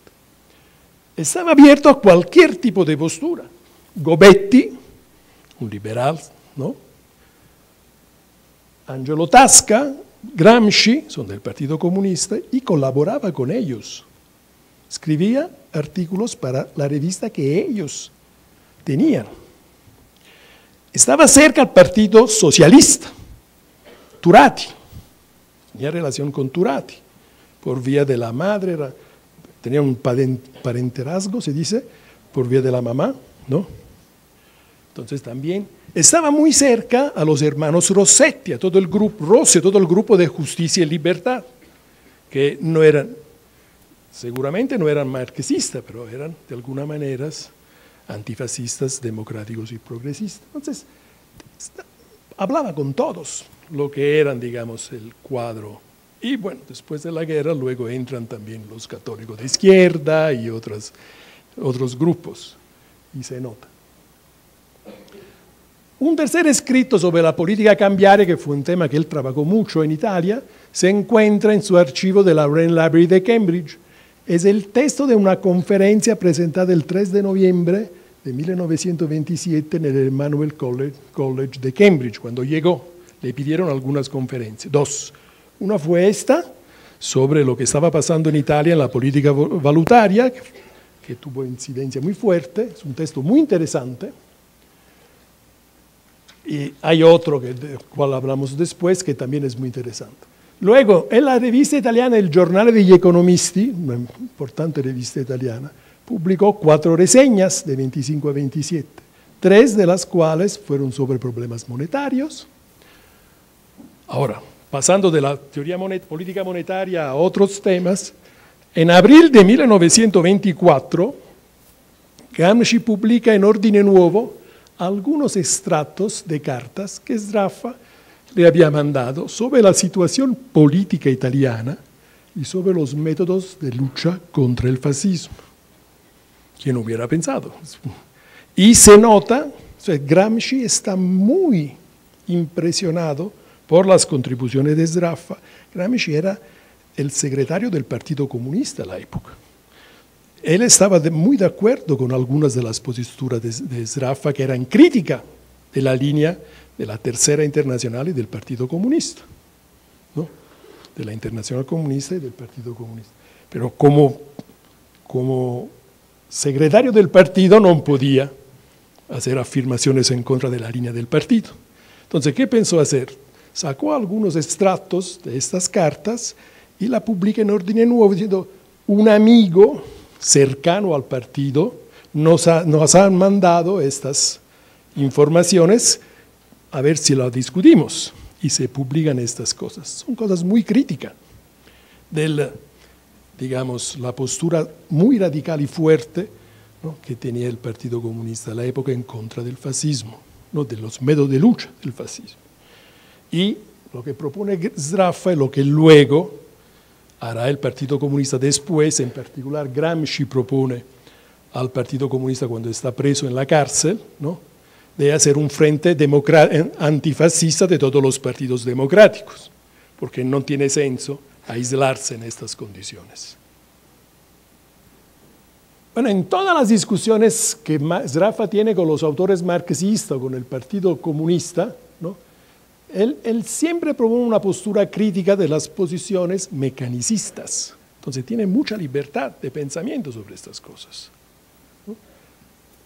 Estaba abierto a cualquier tipo de postura. Gobetti, un liberal, ¿no? Angelo Tasca, Gramsci, son del Partido Comunista, y colaboraba con ellos. Escribía artículos para la revista que ellos tenían. Estaba cerca al Partido Socialista, Turati, tenía relación con Turati, por vía de la madre, tenía un parenterazgo, se dice, por vía de la mamá, ¿no? Entonces también estaba muy cerca a los hermanos Rossetti, a todo el grupo Rossi, a todo el grupo de Justicia y Libertad, que no eran seguramente no eran marxistas, pero eran de alguna manera antifascistas, democráticos y progresistas. Entonces, hablaba con todos lo que eran, digamos, el cuadro. Y bueno, después de la guerra luego entran también los católicos de izquierda y otros grupos, y se nota. Un tercer escrito sobre la política cambiaria, que fue un tema que él trabajó mucho en Italia, se encuentra en su archivo de la Wren Library de Cambridge. Es el texto de una conferencia presentada el 3 de noviembre de 1927 en el Emmanuel College de Cambridge. Cuando llegó, le pidieron algunas conferencias, dos. Una fue esta, sobre lo que estaba pasando en Italia en la política valutaria, que tuvo incidencia muy fuerte, es un texto muy interesante. Y hay otro del cual hablamos después, que también es muy interesante. Luego, en la revista italiana El Giornale degli Economisti, una importante revista italiana, publicó 4 reseñas de 25 a 27, 3 de las cuales fueron sobre problemas monetarios. Ahora, pasando de la teoría política monetaria a otros temas, en abril de 1924, Gramsci publica en Ordine Nuovo algunos extractos de cartas que Sraffa le había mandado sobre la situación política italiana y sobre los métodos de lucha contra el fascismo. ¿Quién hubiera pensado? Y se nota, o sea, Gramsci está muy impresionado por las contribuciones de Sraffa. Gramsci era el secretario del Partido Comunista a la época. Él estaba muy de acuerdo con algunas de las posturas de Sraffa que eran críticas de la línea de la Tercera Internacional y del Partido Comunista, ¿no? De la Internacional Comunista y del Partido Comunista. Pero como secretario del partido no podía hacer afirmaciones en contra de la línea del partido. Entonces, ¿qué pensó hacer? Sacó algunos extractos de estas cartas y la publica en Ordine Nuovo diciendo: un amigo cercano al partido nos han mandado estas informaciones, a ver si las discutimos, y se publican estas cosas. Son cosas muy críticas de digamos, la postura muy radical y fuerte, ¿no?, que tenía el Partido Comunista a la época en contra del fascismo, ¿no?, de los métodos de lucha del fascismo. Y lo que propone Sraffa es lo que luego hará el Partido Comunista después, en particular Gramsci propone al Partido Comunista cuando está preso en la cárcel, ¿no?, de hacer un frente antifascista de todos los partidos democráticos, porque no tiene senso aislarse en estas condiciones. Bueno, en todas las discusiones que Sraffa tiene con los autores marxistas o con el Partido Comunista, ¿no?, él siempre propone una postura crítica de las posiciones mecanicistas. Entonces tiene mucha libertad de pensamiento sobre estas cosas, ¿no?,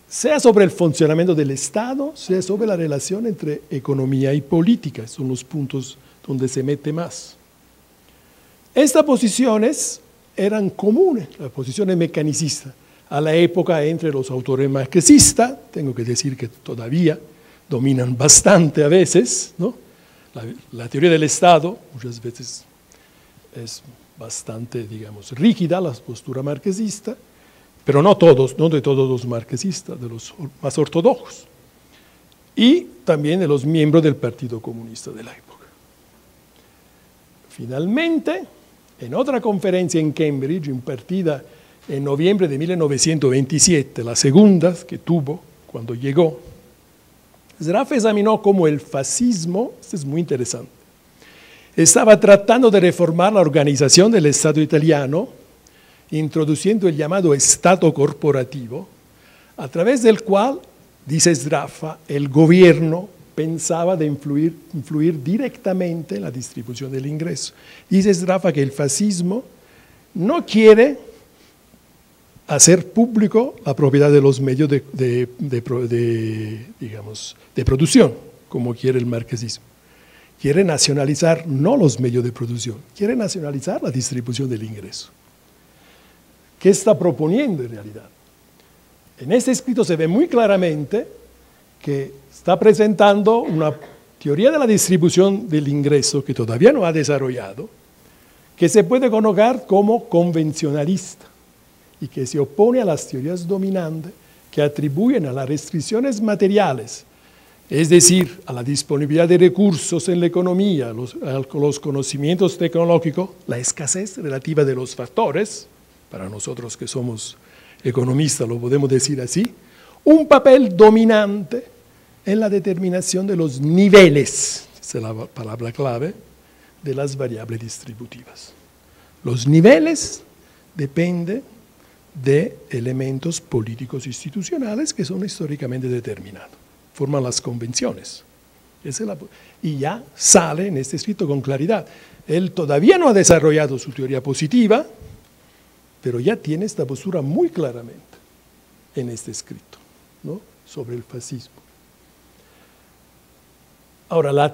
sea sobre el funcionamiento del Estado, sea sobre la relación entre economía y política. Son los puntos donde se mete más. Estas posiciones eran comunes, las posiciones mecanicistas, a la época entre los autores marxistas. Tengo que decir que todavía dominan bastante a veces, ¿no? La teoría del Estado muchas veces es bastante, digamos, rígida, la postura marxista, pero no de todos los marxistas, de los más ortodoxos, y también de los miembros del Partido Comunista de la época. Finalmente, en otra conferencia en Cambridge, impartida en noviembre de 1927, la segunda que tuvo cuando llegó, Sraffa examinó cómo el fascismo, esto es muy interesante, estaba tratando de reformar la organización del Estado italiano, introduciendo el llamado Estado corporativo, a través del cual, dice Sraffa, el gobierno pensaba de influir directamente en la distribución del ingreso. Dice Sraffa que el fascismo no quiere hacer público la propiedad de los medios digamos, de producción, como quiere el marxismo. Quiere nacionalizar no los medios de producción, quiere nacionalizar la distribución del ingreso. ¿Qué está proponiendo en realidad? En este escrito se ve muy claramente que está presentando una teoría de la distribución del ingreso que todavía no ha desarrollado, que se puede colocar como convencionalista y que se opone a las teorías dominantes que atribuyen a las restricciones materiales, es decir, a la disponibilidad de recursos en la economía, a los conocimientos tecnológicos, la escasez relativa de los factores, para nosotros que somos economistas lo podemos decir así, un papel dominante en la determinación de los niveles, esa es la palabra clave, de las variables distributivas. Los niveles dependen de elementos políticos institucionales que son históricamente determinados, forman las convenciones. Y ya sale en este escrito con claridad. Él todavía no ha desarrollado su teoría positiva, pero ya tiene esta postura muy claramente en este escrito, ¿no?, sobre el fascismo. Ahora, la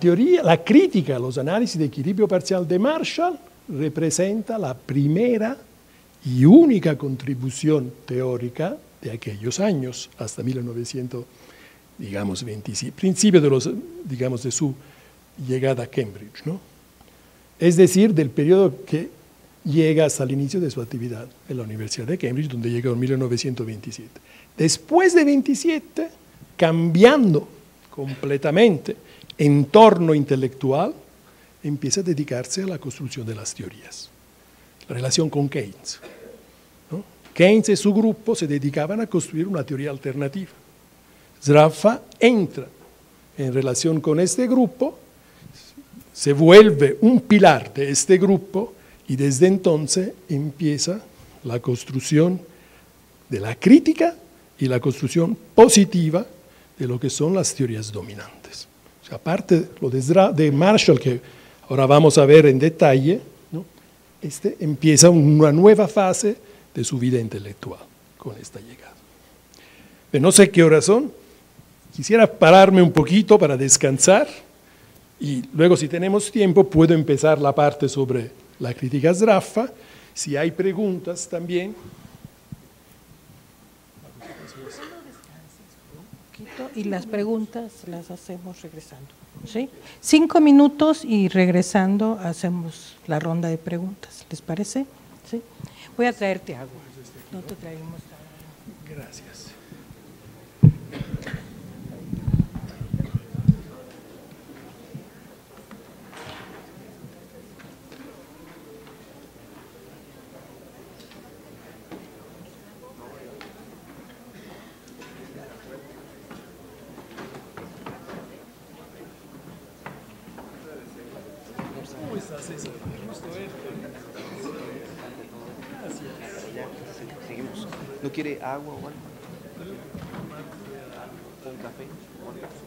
crítica a los análisis de equilibrio parcial de Marshall representa la primera y única contribución teórica de aquellos años, hasta 1927, principio de su llegada a Cambridge, ¿no? Es decir, del periodo que llega hasta el inicio de su actividad en la Universidad de Cambridge, donde llegó en 1927. Después de 27, cambiando completamente entorno intelectual, empieza a dedicarse a la construcción de las teorías. La relación con Keynes, ¿no? Keynes y su grupo se dedicaban a construir una teoría alternativa. Sraffa entra en relación con este grupo, se vuelve un pilar de este grupo y desde entonces empieza la construcción de la crítica y la construcción positiva de lo que son las teorías dominantes. O sea, aparte lo de Marshall, que ahora vamos a ver en detalle, ¿no?, empieza una nueva fase de su vida intelectual con esta llegada. No sé qué horas son, quisiera pararme un poquito para descansar y luego, si tenemos tiempo, puedo empezar la parte sobre la crítica a Sraffa. Si hay preguntas también. Y las preguntas las hacemos regresando, ¿sí? 5 minutos y regresando hacemos la ronda de preguntas, ¿les parece? ¿Sí? Voy a traerte agua. No te traemos agua. Gracias. ¿Cómo estás, César? Gusto verte. Gracias. Seguimos. ¿No quiere agua o algo? ¿Un café? Gracias.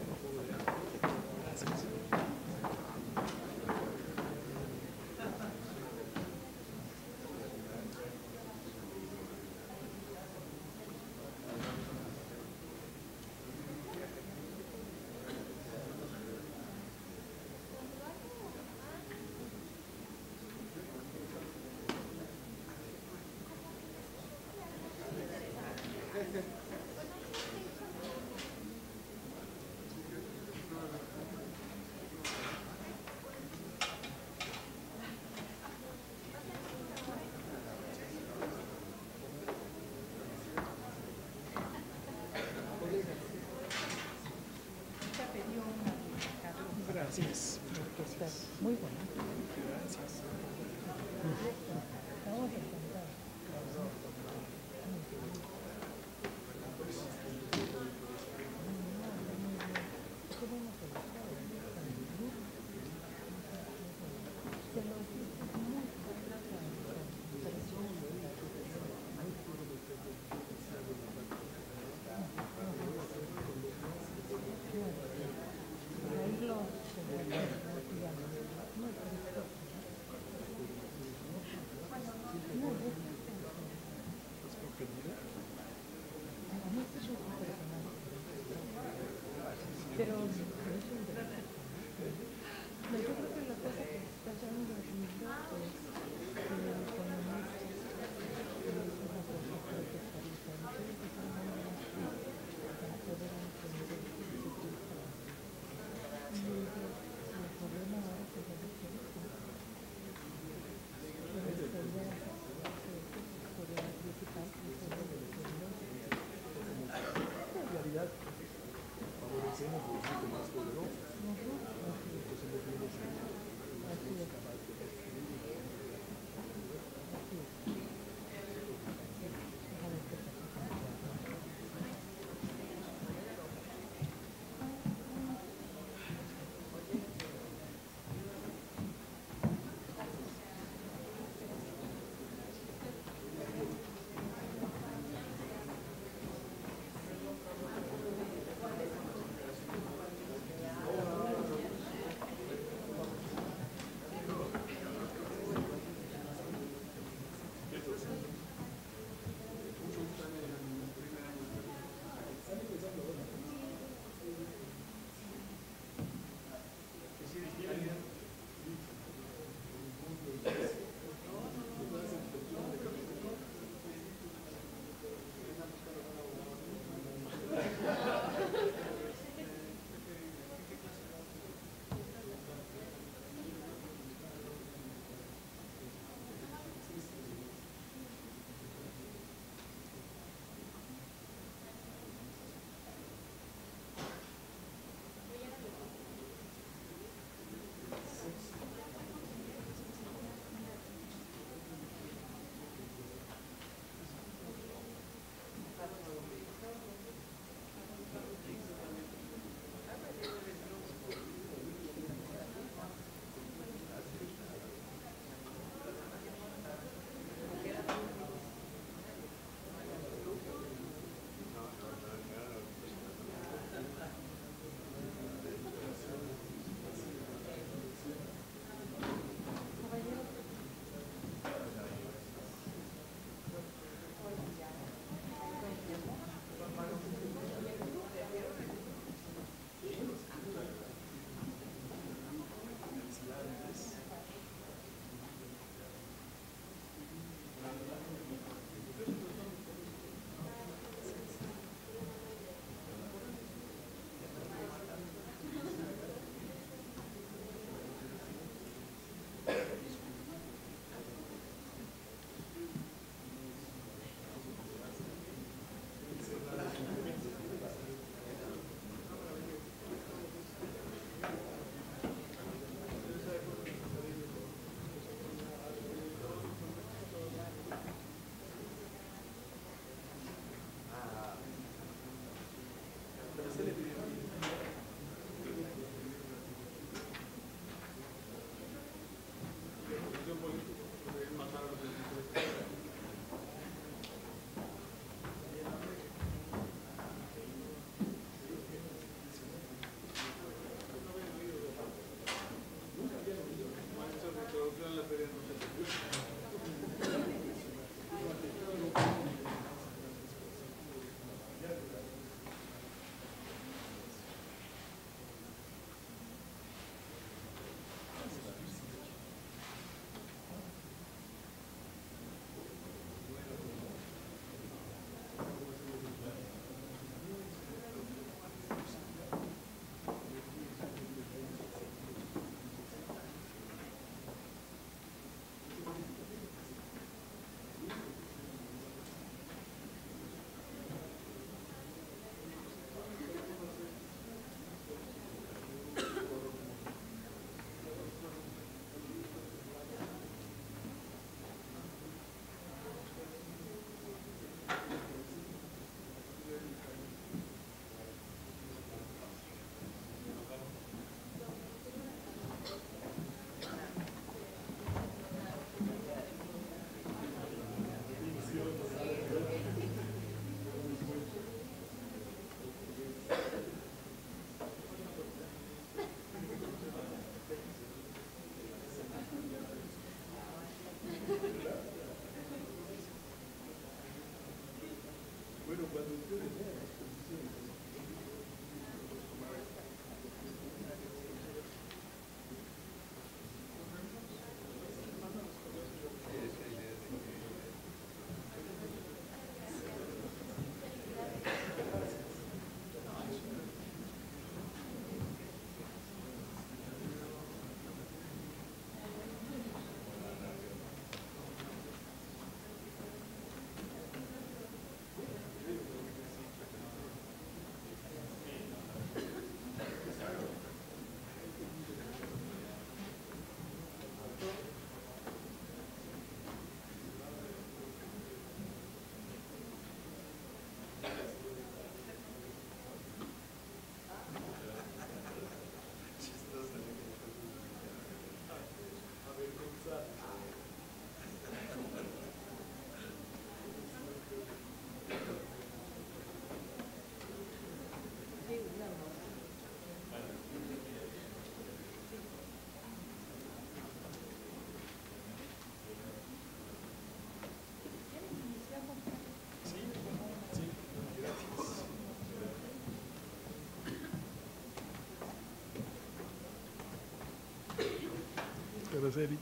Araceli,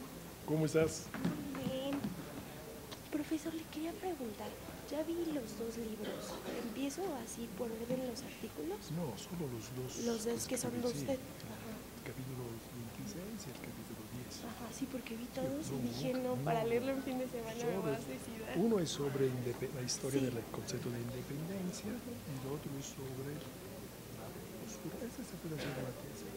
¿cómo estás? Bien. Profesor, le quería preguntar, ya vi los dos libros. ¿Empiezo así por orden los artículos? No, solo los dos. Los dos que son dos de... El capítulo 26 y el capítulo 10. Ajá, sí, porque vi todos y dije, no, para leerlo en fin de semana me va a suicidar. Uno es sobre la historia Sí. del concepto de independencia y el otro es sobre la postura. Este se puede hacer una tesis.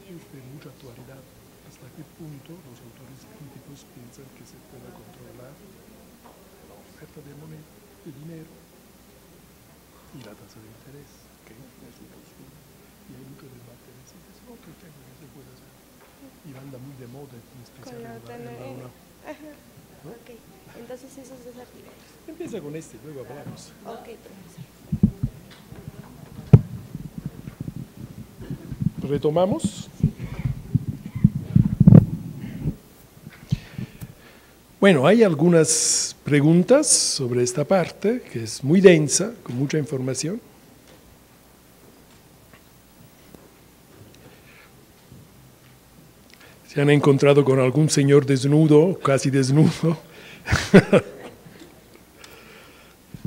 Es de mucha actualidad. ¿Hasta qué punto los autores críticos piensan que se pueda controlar la oferta de moneda, de dinero y la tasa de interés? Que es su postura. Y hay mucho debate de si es otro tema que se puede hacer. Y anda muy de moda, en especial Con la otra, en la no, UNAM. Ajá, ¿No? ok. Entonces esos dos artículos. Empieza con este, luego hablamos. Ok, profesor. ¿Retomamos? Bueno, hay algunas preguntas sobre esta parte, que es muy densa, con mucha información. ¿Se han encontrado con algún señor desnudo, casi desnudo?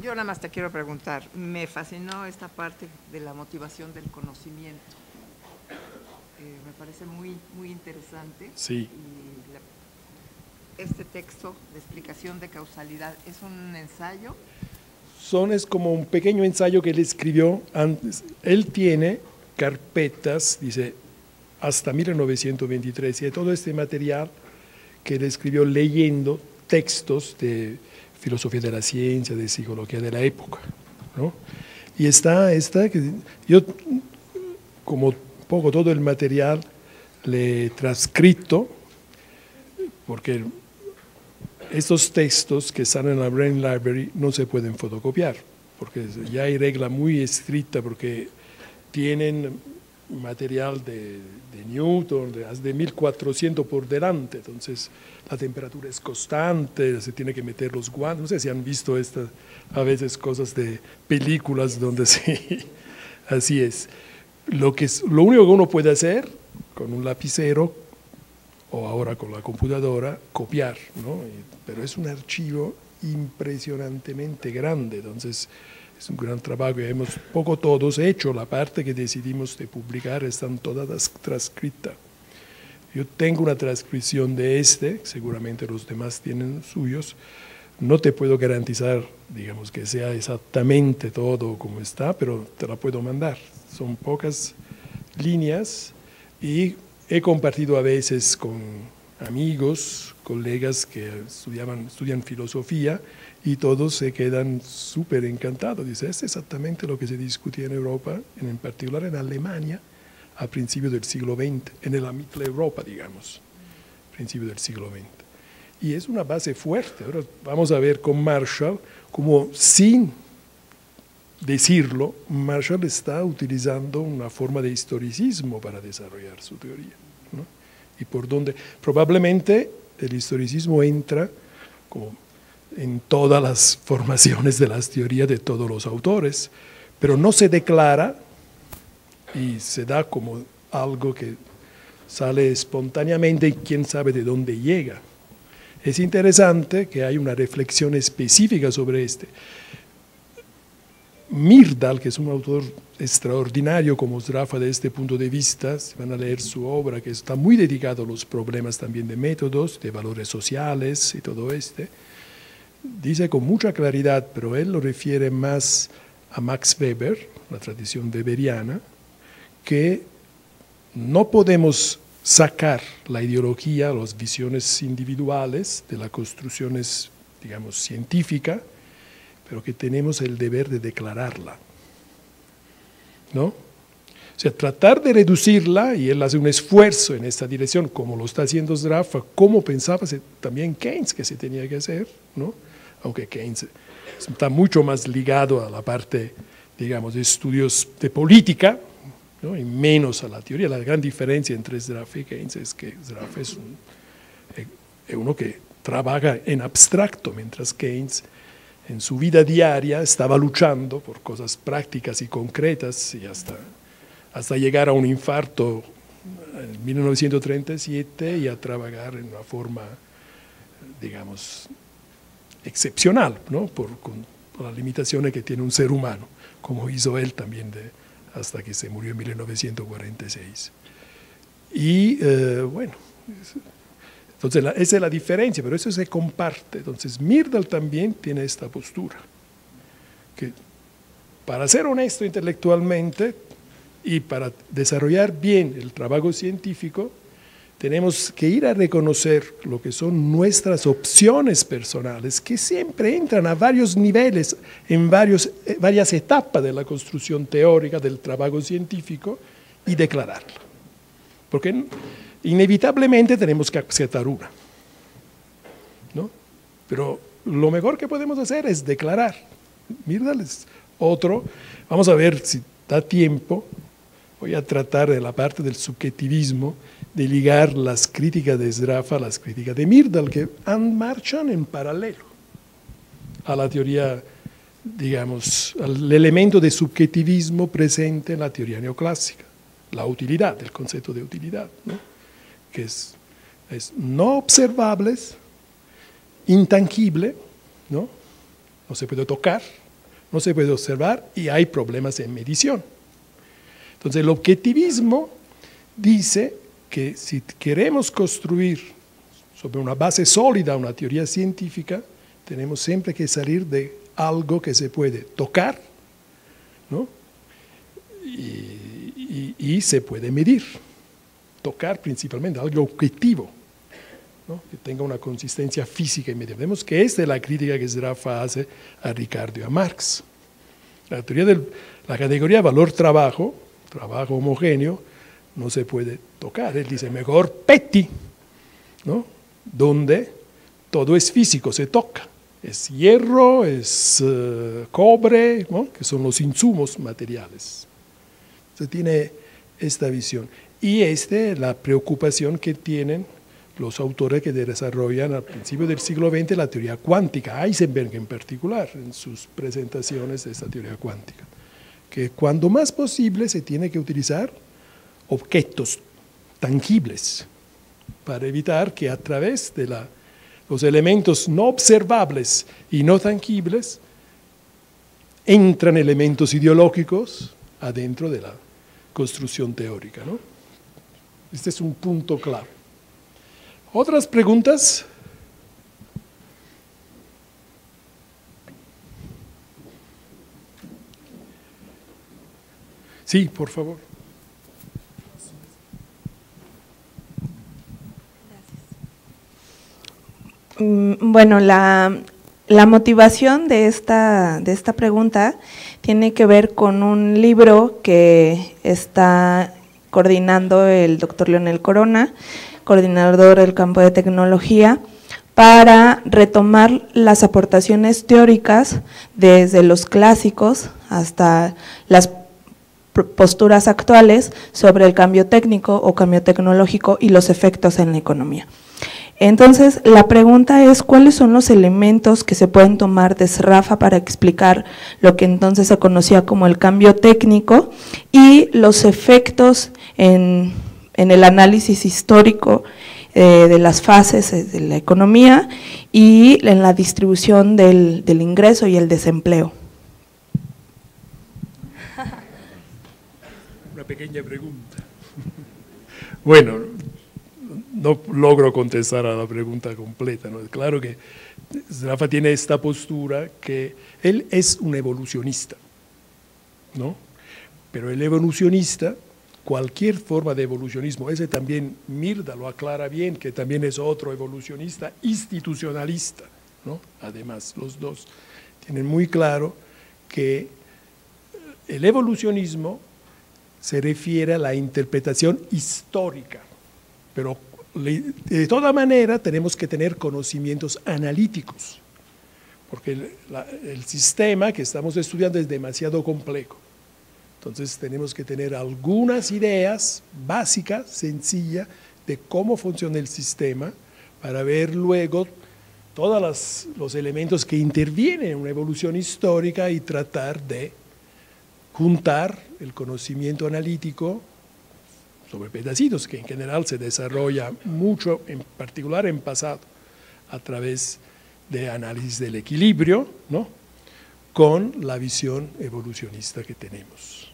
Yo nada más te quiero preguntar, me fascinó esta parte de la motivación del conocimiento. Me parece muy, muy interesante. Sí. Y este texto de explicación de causalidad, ¿es un ensayo? Es como un pequeño ensayo que él escribió antes. Él tiene carpetas, dice, hasta 1923, y hay todo este material que él escribió leyendo textos de filosofía de la ciencia, de psicología de la época, ¿no? Y está esta, que yo, como poco todo el material, le he transcrito, porque estos textos que están en la Brain Library no se pueden fotocopiar, porque ya hay regla muy estricta, porque tienen material de Newton, de 1400 por delante, entonces la temperatura es constante, se tiene que meter los guantes, no sé si han visto estas a veces cosas de películas donde sí, así es. Lo único que uno puede hacer con un lapicero o ahora con la computadora, copiar, ¿no? Pero es un archivo impresionantemente grande, entonces es un gran trabajo y hemos poco todos hecho, la parte que decidimos de publicar están todas transcritas. Yo tengo una transcripción de seguramente los demás tienen suyos, no te puedo garantizar, digamos, que sea exactamente todo como está, pero te la puedo mandar. Son pocas líneas y he compartido a veces con amigos, colegas que estudian filosofía y todos se quedan súper encantados. Dicen, es exactamente lo que se discutía en Europa, en particular en Alemania, a principios del siglo XX, en la Mitteleuropa, digamos, principios del siglo XX. Y es una base fuerte. Ahora vamos a ver con Marshall cómo, sin decirlo, Marshall está utilizando una forma de historicismo para desarrollar su teoría, ¿no? Y por donde probablemente el historicismo entra como en todas las formaciones de las teorías de todos los autores, pero no se declara y se da como algo que sale espontáneamente y quién sabe de dónde llega. Es interesante que hay una reflexión específica sobre este. Myrdal, que es un autor extraordinario como Sraffa de este punto de vista, si van a leer su obra, que está muy dedicado a los problemas también de métodos, de valores sociales y todo dice con mucha claridad, pero él lo refiere más a Max Weber, la tradición weberiana, que no podemos sacar la ideología, las visiones individuales de las construcciones, digamos, científicas, pero que tenemos el deber de declararla, ¿no? O sea, tratar de reducirla, y él hace un esfuerzo en esta dirección, como lo está haciendo Sraffa, como pensaba también Keynes que se tenía que hacer, ¿no? Aunque Keynes está mucho más ligado a la parte, digamos, de estudios de política, ¿no? Y menos a la teoría. La gran diferencia entre Sraffa y Keynes es que Sraffa es uno que trabaja en abstracto, mientras Keynes en su vida diaria estaba luchando por cosas prácticas y concretas y hasta llegar a un infarto en 1937 y a trabajar en una forma, digamos, excepcional, ¿no? por las limitaciones que tiene un ser humano, como hizo él también hasta que se murió en 1946. Y bueno, entonces esa es la diferencia, pero eso se comparte. Entonces Myrdal también tiene esta postura, que para ser honesto intelectualmente y para desarrollar bien el trabajo científico, tenemos que ir a reconocer lo que son nuestras opciones personales, que siempre entran a varios niveles, en varias etapas de la construcción teórica del trabajo científico, y declararla. Porque inevitablemente tenemos que aceptar una, ¿no? Pero lo mejor que podemos hacer es declarar. Myrdal es otro. Vamos a ver si da tiempo. Voy a tratar de la parte del subjetivismo, de ligar las críticas de Sraffa a las críticas de Myrdal, que marchan en paralelo a la teoría, digamos, al elemento de subjetivismo presente en la teoría neoclásica, la utilidad, el concepto de utilidad, ¿no? Que es no observables, intangible, ¿no? No se puede tocar, no se puede observar y hay problemas en medición. Entonces el objetivismo dice que si queremos construir sobre una base sólida una teoría científica, tenemos siempre que salir de algo que se puede tocar, ¿no? Y se puede medir. Tocar principalmente, algo objetivo, ¿no? Que tenga una consistencia física inmediata. Vemos que esta es la crítica que Sraffa hace a Ricardo y a Marx. La teoría de la categoría valor-trabajo, trabajo homogéneo, no se puede tocar. Él dice, mejor Petty, ¿no? Donde todo es físico, se toca. Es hierro, es cobre, ¿no? Que son los insumos materiales. Se tiene esta visión. Y esta es la preocupación que tienen los autores que desarrollan al principio del siglo XX la teoría cuántica, Heisenberg en particular, en sus presentaciones de esta teoría cuántica, que cuando más posible se tiene que utilizar objetos tangibles para evitar que a través de los elementos no observables y no tangibles entran elementos ideológicos adentro de la construcción teórica, ¿no? Este es un punto clave. ¿Otras preguntas? Sí, por favor. Bueno, la motivación de esta pregunta tiene que ver con un libro que está coordinando el doctor Leonel Corona, coordinador del campo de tecnología, para retomar las aportaciones teóricas desde los clásicos hasta las posturas actuales sobre el cambio técnico o cambio tecnológico y los efectos en la economía. Entonces, la pregunta es, ¿cuáles son los elementos que se pueden tomar de SRAFA para explicar lo que entonces se conocía como el cambio técnico y los efectos en el análisis histórico de las fases de la economía y en la distribución del ingreso y el desempleo? Una pequeña pregunta. Bueno, no logro contestar a la pregunta completa, ¿no? Claro que Rafa tiene esta postura que él es un evolucionista, ¿no? Pero el evolucionista, cualquier forma de evolucionismo, ese también Mirda lo aclara bien, que también es otro evolucionista institucionalista, ¿no? Además, los dos tienen muy claro que el evolucionismo se refiere a la interpretación histórica, pero de toda manera tenemos que tener conocimientos analíticos, porque el sistema que estamos estudiando es demasiado complejo. Entonces tenemos que tener algunas ideas básicas, sencillas, de cómo funciona el sistema, para ver luego todos los elementos que intervienen en una evolución histórica y tratar de juntar el conocimiento analítico sobre pedacitos, que en general se desarrolla mucho, en particular en pasado, a través de análisis del equilibrio, ¿no? Con la visión evolucionista que tenemos.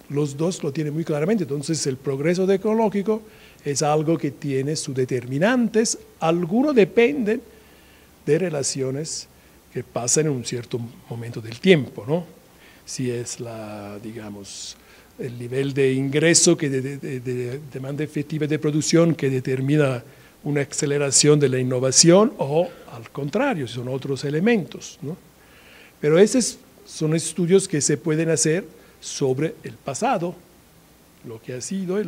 Los dos lo tienen muy claramente. Entonces el progreso tecnológico es algo que tiene sus determinantes, algunos dependen de relaciones que pasan en un cierto momento del tiempo, ¿no? Si es digamos, el nivel de ingreso, de demanda efectiva de producción que determina una aceleración de la innovación, o al contrario, son otros elementos, ¿no? Pero esos son estudios que se pueden hacer sobre el pasado, lo que ha sido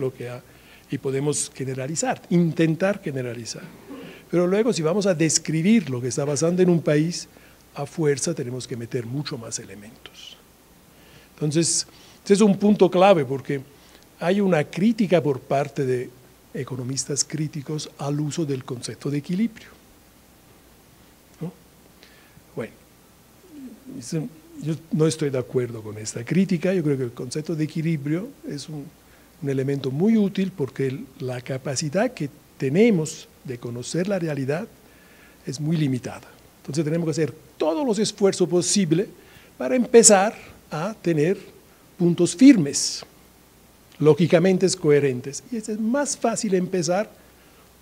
y podemos generalizar, intentar generalizar. Pero luego, si vamos a describir lo que está pasando en un país, a fuerza tenemos que meter mucho más elementos. Entonces, este es un punto clave, porque hay una crítica por parte de economistas críticos al uso del concepto de equilibrio, ¿no? Bueno, yo no estoy de acuerdo con esta crítica. Yo creo que el concepto de equilibrio es un elemento muy útil, porque la capacidad que tenemos de conocer la realidad es muy limitada. Entonces tenemos que hacer todos los esfuerzos posibles para empezar a tener puntos firmes, lógicamente coherentes. Y es más fácil empezar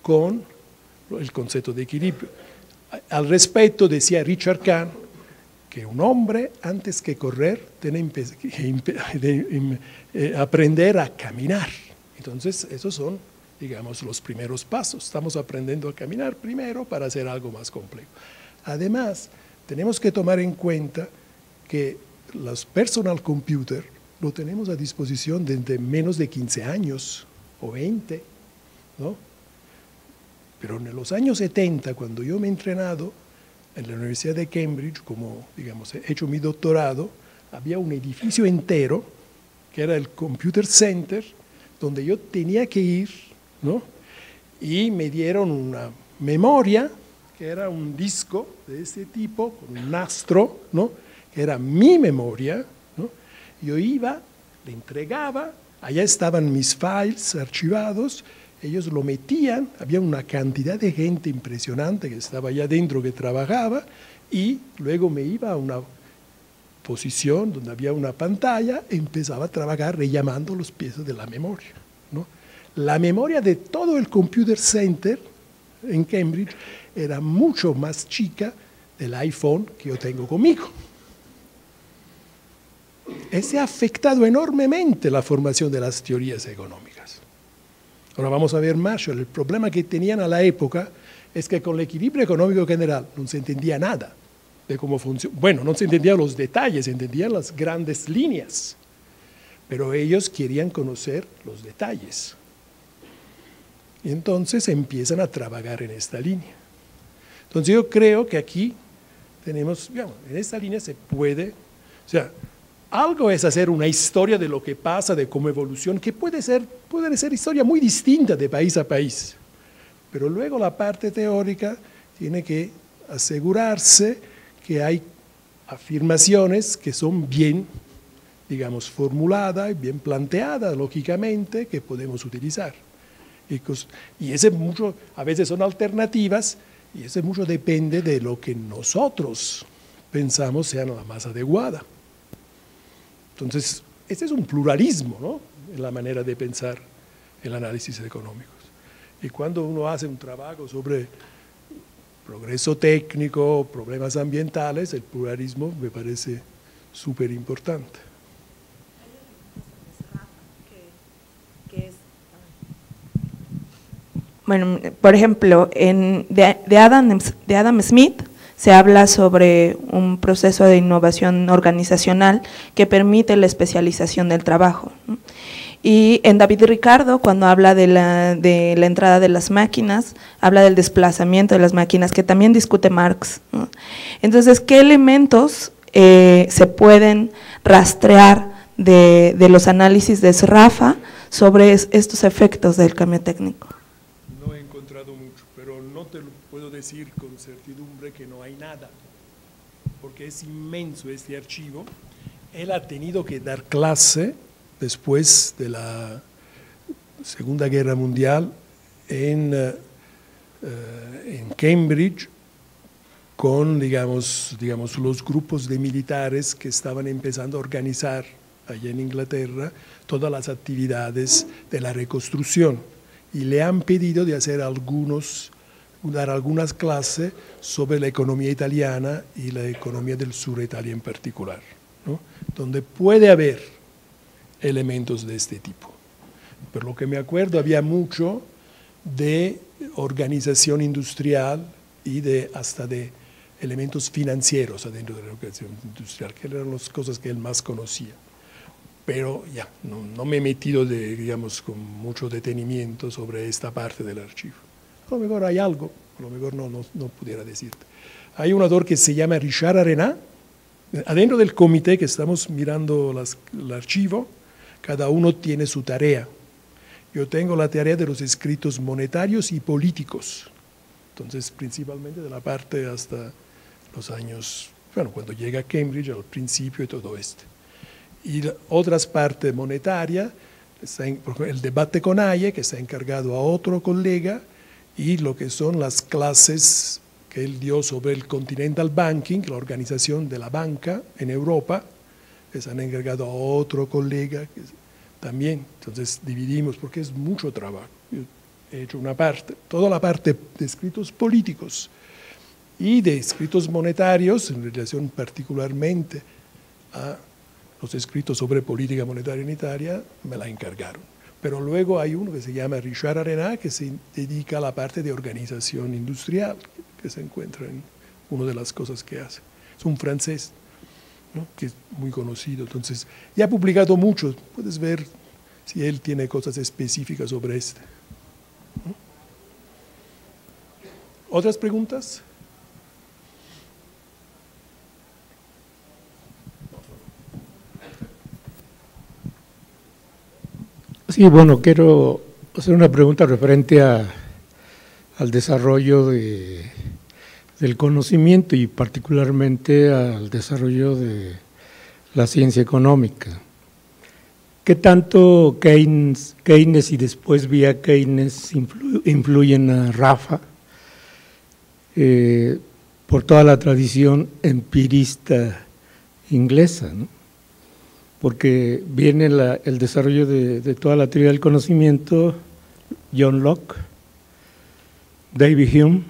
con el concepto de equilibrio. Al respecto decía Richard Kahn que un hombre, antes que correr, tiene que aprender a caminar. Entonces esos son, digamos, los primeros pasos. Estamos aprendiendo a caminar primero para hacer algo más complejo. Además, tenemos que tomar en cuenta que los personal computer lo tenemos a disposición desde menos de 15 años o 20, ¿no? Pero en los años 70, cuando yo me he entrenado en la Universidad de Cambridge, como, digamos, he hecho mi doctorado, había un edificio entero que era el Computer Center, donde yo tenía que ir, ¿no? Y me dieron una memoria, que era un disco de este tipo, con un Astro, ¿no? Que era mi memoria, ¿no? Yo iba, le entregaba, allá estaban mis files archivados, ellos lo metían, había una cantidad de gente impresionante que estaba allá dentro, que trabajaba, y luego me iba a una posición donde había una pantalla, empezaba a trabajar rellamando los piezas de la memoria, ¿no? La memoria de todo el Computer Center en Cambridge era mucho más chica del iPhone que yo tengo conmigo. Ese ha afectado enormemente la formación de las teorías económicas. Ahora vamos a ver Marshall. El problema que tenían a la época es que con el equilibrio económico general no se entendía nada de cómo funciona. Bueno, no se entendían los detalles, se entendían las grandes líneas, pero ellos querían conocer los detalles. Y entonces empiezan a trabajar en esta línea. Entonces yo creo que aquí tenemos, digamos, en esta línea se puede, o sea, algo es hacer una historia de lo que pasa, de cómo evoluciona, que puede ser historia muy distinta de país a país, pero luego la parte teórica tiene que asegurarse que hay afirmaciones que son bien, digamos, formuladas y bien planteadas, lógicamente, que podemos utilizar. Y ese mucho, a veces son alternativas, y ese mucho depende de lo que nosotros pensamos sea la más adecuada. Entonces, este es un pluralismo, ¿no?, en la manera de pensar el análisis económico. Y cuando uno hace un trabajo sobre progreso técnico, problemas ambientales, el pluralismo me parece súper importante. Bueno, por ejemplo, de Adam Smith se habla sobre un proceso de innovación organizacional que permite la especialización del trabajo, ¿no? Y en David Ricardo, cuando habla de la entrada de las máquinas, habla del desplazamiento de las máquinas, que también discute Marx, ¿no? Entonces, ¿qué elementos se pueden rastrear de los análisis de Sraffa sobre estos efectos del cambio técnico? No he encontrado mucho, pero no te lo puedo decir con certidumbre que no hay nada, porque es inmenso este archivo. Él ha tenido que dar clase después de la Segunda Guerra Mundial en Cambridge con, digamos, los grupos de militares que estaban empezando a organizar allá en Inglaterra todas las actividades de la reconstrucción, y le han pedido de hacer dar algunas clases sobre la economía italiana y la economía del sur de Italia en particular, ¿no?, donde puede haber elementos de este tipo. Por lo que me acuerdo, había mucho de organización industrial y hasta de elementos financieros adentro de la organización industrial, que eran las cosas que él más conocía. Pero ya, no me he metido, digamos, con mucho detenimiento sobre esta parte del archivo. A lo mejor hay algo, a lo mejor no pudiera decirte. Hay un autor que se llama Richard Arenat, adentro del comité que estamos mirando el archivo. Cada uno tiene su tarea. Yo tengo la tarea de los escritos monetarios y políticos. Entonces, principalmente de la parte hasta los años, bueno, cuando llega a Cambridge, al principio y todo esto. Y otras partes monetarias, por ejemplo, el debate con Hayek, que está encargado a otro colega, y lo que son las clases que él dio sobre el continental banking, la organización de la banca en Europa, que se han encargado a otro colega también. Entonces dividimos porque es mucho trabajo. Yo he hecho una parte, toda la parte de escritos políticos y de escritos monetarios, en relación particularmente a los escritos sobre política monetaria en Italia, me la encargaron. Pero luego hay uno que se llama Richard Arenat, que se dedica a la parte de organización industrial, que se encuentra en una de las cosas que hace. Es un francés, ¿no?, que es muy conocido. Entonces, ya ha publicado mucho, puedes ver si él tiene cosas específicas sobre este. ¿No? ¿Otras preguntas? Sí, bueno, quiero hacer una pregunta referente al desarrollo del conocimiento y particularmente al desarrollo de la ciencia económica. ¿Qué tanto Keynes y después vía Keynes influyen a Sraffa por toda la tradición empirista inglesa, ¿no? Porque viene el desarrollo de toda la teoría del conocimiento, John Locke, David Hume,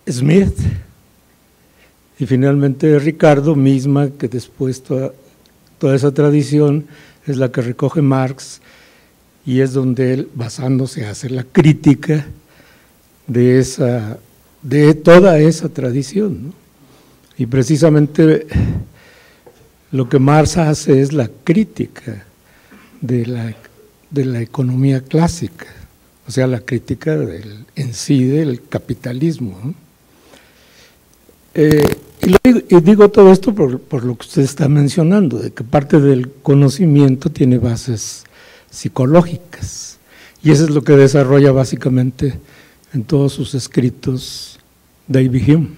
Smith y finalmente Ricardo, misma que después toda esa tradición es la que recoge Marx, y es donde él, basándose, hace la crítica de toda esa tradición, ¿no? Y precisamente lo que Marx hace es la crítica de la economía clásica, o sea, la crítica en sí del capitalismo, ¿no? Y digo todo esto por lo que usted está mencionando, de que parte del conocimiento tiene bases psicológicas. Y eso es lo que desarrolla básicamente en todos sus escritos David Hume.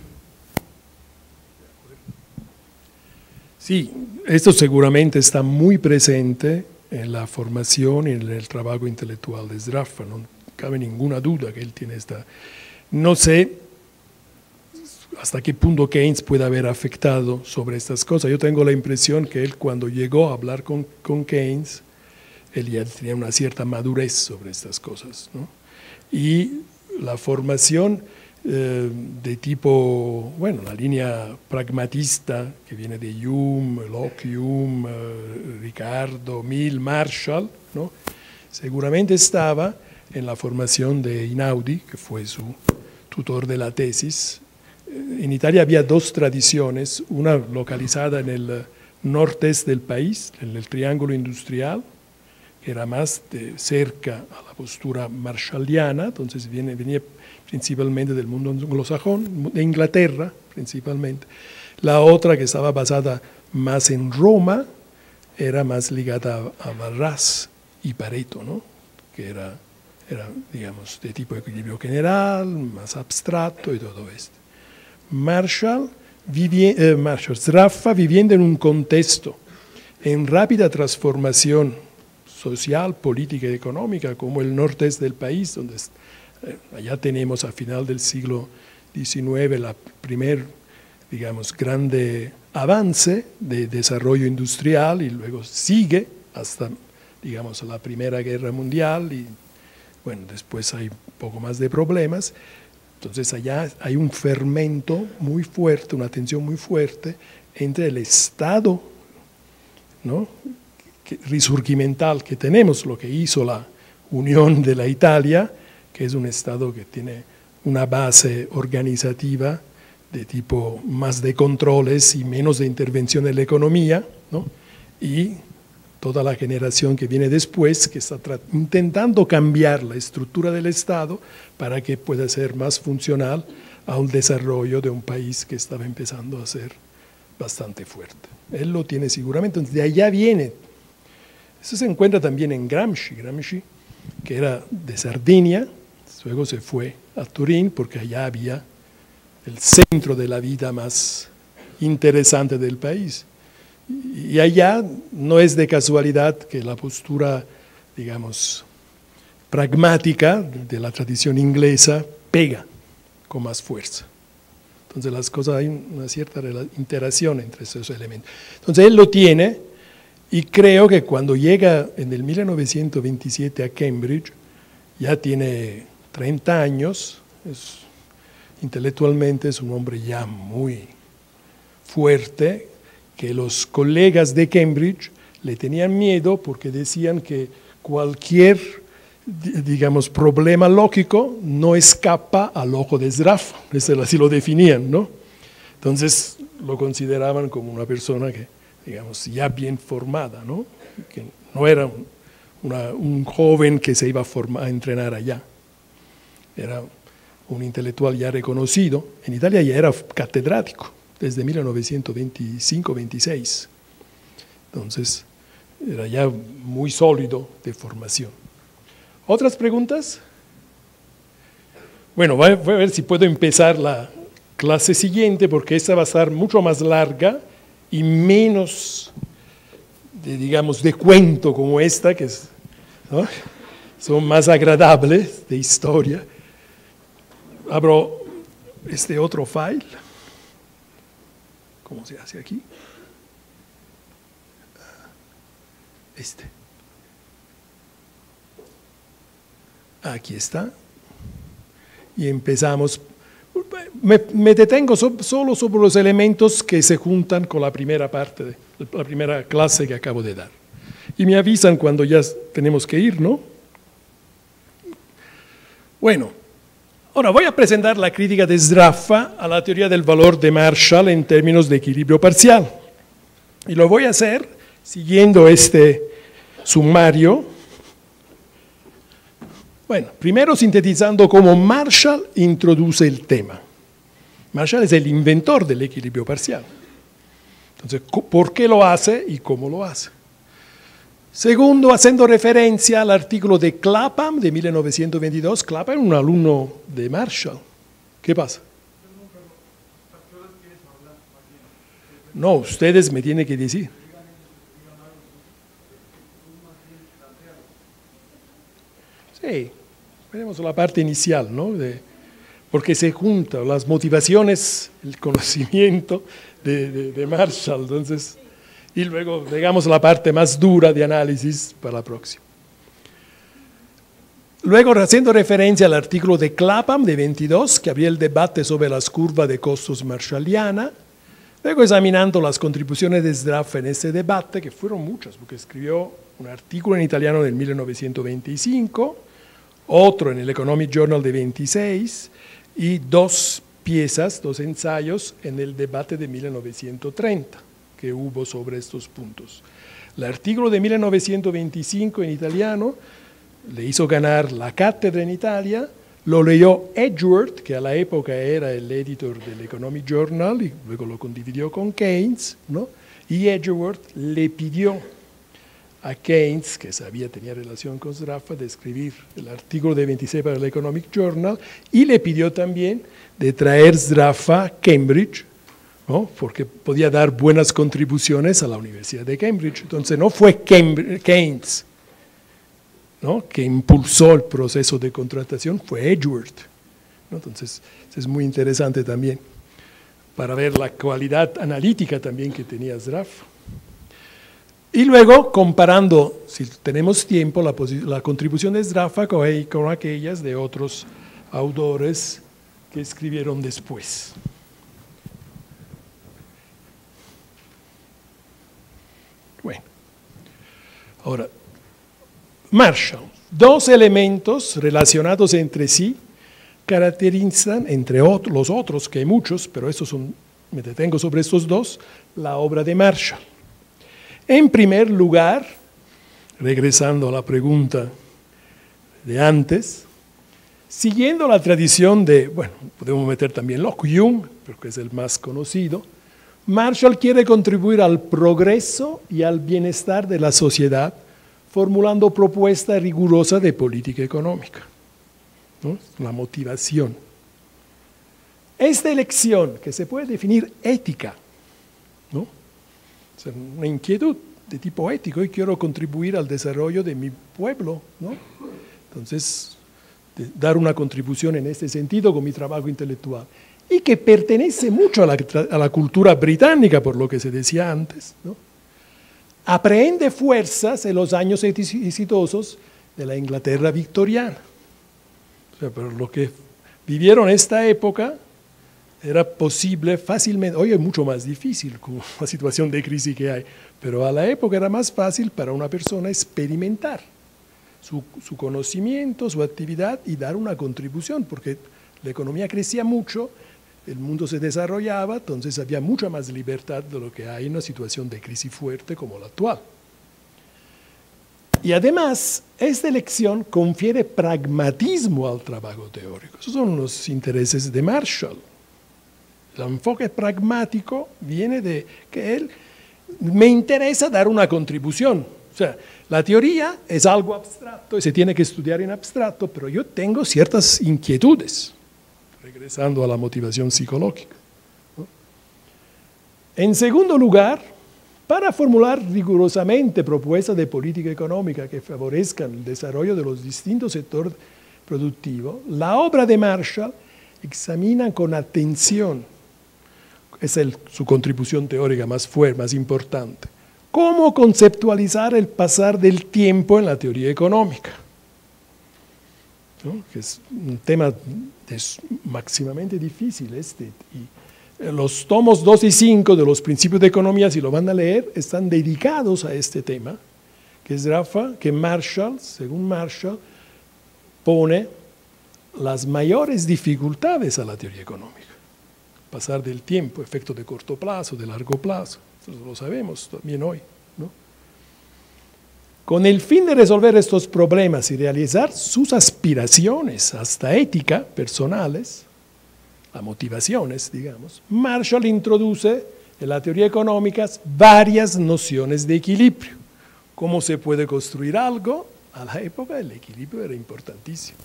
Sí, esto seguramente está muy presente en la formación y en el trabajo intelectual de Sraffa, no cabe ninguna duda que él tiene esta... No sé hasta qué punto Keynes puede haber afectado sobre estas cosas. Yo tengo la impresión que él, cuando llegó a hablar con Keynes, él ya tenía una cierta madurez sobre estas cosas, ¿no? Y la formación de tipo, bueno, la línea pragmatista que viene de Hume, Locke, Hume, Ricardo, Mill, Marshall, ¿no? Seguramente estaba en la formación de Einaudi, que fue su tutor de la tesis. En Italia había dos tradiciones, una localizada en el norte del país, en el Triángulo Industrial, que era más de cerca a la postura marshalliana, entonces venía principalmente del mundo anglosajón, de Inglaterra principalmente. La otra, que estaba basada más en Roma, era más ligada a Barras y Pareto, ¿no? Que era, digamos, de tipo de equilibrio general, más abstracto y todo esto. Sraffa, viviendo en un contexto en rápida transformación social, política y económica, como el norte del país, donde allá tenemos a final del siglo XIX la primer, digamos, grande avance de desarrollo industrial, y luego sigue hasta, digamos, la Primera Guerra Mundial, y bueno, después hay un poco más de problemas. Entonces allá hay un fermento muy fuerte, una tensión muy fuerte entre el Estado, ¿no?, resurgimental que tenemos, lo que hizo la Unión de la Italia, que es un Estado que tiene una base organizativa de tipo más de controles y menos de intervención en la economía, ¿no? Y toda la generación que viene después, que está intentando cambiar la estructura del Estado para que pueda ser más funcional a un desarrollo de un país que estaba empezando a ser bastante fuerte. Él lo tiene seguramente, entonces de allá viene. Eso se encuentra también en Gramsci, que era de Sardinia, luego se fue a Turín porque allá había el centro de la vida más interesante del país. Y allá no es de casualidad que la postura, digamos, pragmática de la tradición inglesa pega con más fuerza. Entonces las cosas, hay una cierta interacción entre esos elementos. Entonces él lo tiene, y creo que cuando llega en el 1927 a Cambridge, ya tiene 30 años, intelectualmente es un hombre ya muy fuerte, que los colegas de Cambridge le tenían miedo porque decían que cualquier, digamos, problema lógico no escapa al ojo de Sraffa, así lo definían, ¿no? Entonces lo consideraban como una persona que, digamos, ya bien formada, ¿no? Que no era un joven que se iba a entrenar allá, era un intelectual ya reconocido. En Italia ya era catedrático desde 1925-26, entonces era ya muy sólido de formación. ¿Otras preguntas? Bueno, voy a ver si puedo empezar la clase siguiente, porque esta va a estar mucho más larga y menos, digamos, de cuento como esta, que es, ¿no?, son más agradables de historia. Abro este otro file. ¿Cómo se hace aquí? Aquí está. Y empezamos. Me detengo solo sobre los elementos que se juntan con la primera parte, la primera clase que acabo de dar. Y me avisan cuando ya tenemos que ir, ¿no? Bueno, ahora voy a presentar la crítica de Sraffa a la teoría del valor de Marshall en términos de equilibrio parcial. Y lo voy a hacer siguiendo este sumario. Bueno, primero sintetizando cómo Marshall introduce el tema. Marshall es el inventor del equilibrio parcial. Entonces, ¿por qué lo hace y cómo lo hace? Segundo, haciendo referencia al artículo de Clapham de 1922, Clapham es un alumno de Marshall. ¿Qué pasa? No, ustedes me tienen que decir. Sí, veremos la parte inicial, ¿no? Porque se juntan las motivaciones, el conocimiento de Marshall, entonces, y luego digamos la parte más dura de análisis para la próxima. Luego, haciendo referencia al artículo de Clapham de 22, que abría el debate sobre las curvas de costos marshalliana, luego examinando las contribuciones de Sraffa en ese debate, que fueron muchas, porque escribió un artículo en italiano del 1925, otro en el Economic Journal de 26, y dos piezas, dos ensayos en el debate de 1930 que hubo sobre estos puntos. El artículo de 1925 en italiano le hizo ganar la cátedra en Italia, lo leyó Edgeworth, que a la época era el editor del Economic Journal, y luego lo condividió con Keynes, ¿no? Y Edgeworth le pidió a Keynes, que tenía relación con Sraffa, de escribir el artículo de 26 para el Economic Journal, y le pidió también de traer Sraffa a Cambridge, ¿no? Porque podía dar buenas contribuciones a la Universidad de Cambridge. Entonces no fue Keynes, ¿no?, que impulsó el proceso de contratación, fue Edgeworth, ¿no? Entonces es muy interesante también para ver la cualidad analítica también que tenía Sraffa. Y luego, comparando, si tenemos tiempo, la contribución de Sraffa con aquellas de otros autores que escribieron después. Bueno, ahora, Marshall, dos elementos relacionados entre sí caracterizan, entre los otros, que hay muchos, pero me detengo sobre estos dos, la obra de Marshall. En primer lugar, regresando a la pregunta de antes, siguiendo la tradición podemos meter también Locke, Jung, porque es el más conocido, Marshall quiere contribuir al progreso y al bienestar de la sociedad, formulando propuesta rigurosa de política económica, ¿no? La motivación. Esta elección, que se puede definir ética, ¿no?, es una inquietud de tipo ético, y quiero contribuir al desarrollo de mi pueblo, ¿no? Entonces, dar una contribución en este sentido con mi trabajo intelectual, y que pertenece mucho a la cultura británica, por lo que se decía antes, ¿no? Aprehende fuerzas en los años exitosos de la Inglaterra victoriana. O sea, pero lo que vivieron esta época era posible fácilmente. Hoy es mucho más difícil con la situación de crisis que hay, pero a la época era más fácil para una persona experimentar su conocimiento, su actividad, y dar una contribución, porque la economía crecía mucho, el mundo se desarrollaba, entonces había mucha más libertad de lo que hay en una situación de crisis fuerte como la actual. Y además, esta elección confiere pragmatismo al trabajo teórico. Esos son los intereses de Marshall. El enfoque pragmático viene de que me interesa dar una contribución. O sea, la teoría es algo abstracto y se tiene que estudiar en abstracto, pero yo tengo ciertas inquietudes, regresando a la motivación psicológica, ¿no? En segundo lugar, para formular rigurosamente propuestas de política económica que favorezcan el desarrollo de los distintos sectores productivos, la obra de Marshall examina con atención, es su contribución teórica más fuerte, más importante, cómo conceptualizar el pasar del tiempo en la teoría económica, ¿no?, que es un tema máximamente difícil y los tomos 2 y 5 de los principios de economía, si lo van a leer, están dedicados a este tema, que Marshall, según Marshall, pone las mayores dificultades a la teoría económica. Pasar del tiempo, efecto de corto plazo, de largo plazo, eso lo sabemos también hoy, ¿no? Con el fin de resolver estos problemas y realizar sus aspiraciones, hasta ética, personales, las motivaciones, digamos, Marshall introduce en la teoría económica varias nociones de equilibrio. ¿Cómo se puede construir algo? A la época el equilibrio era importantísimo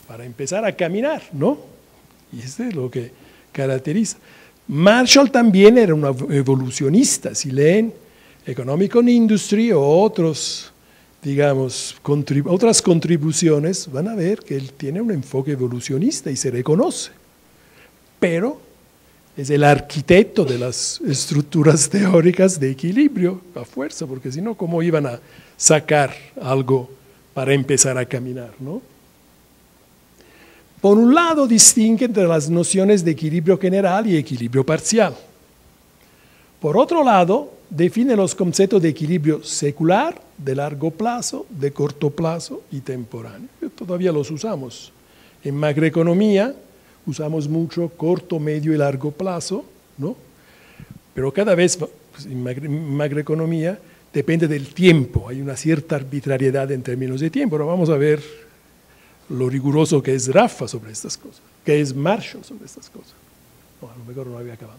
para empezar a caminar, ¿no? Y eso es lo que caracteriza. Marshall también era un evolucionista. Si leen Economic on Industry o otros, digamos, otras contribuciones, van a ver que él tiene un enfoque evolucionista y se reconoce. Pero es el arquitecto de las estructuras teóricas de equilibrio a fuerza, porque si no, ¿cómo iban a sacar algo para empezar a caminar, ¿no? Por un lado, distingue entre las nociones de equilibrio general y equilibrio parcial. Por otro lado, define los conceptos de equilibrio secular, de largo plazo, de corto plazo y temporáneo. Todavía los usamos. En macroeconomía usamos mucho corto, medio y largo plazo, ¿no? Pero cada vez, pues, en macroeconomía depende del tiempo, hay una cierta arbitrariedad en términos de tiempo. Ahora vamos a ver lo riguroso que es Rafa sobre estas cosas, que es Marshall sobre estas cosas. No, a lo mejor no había acabado.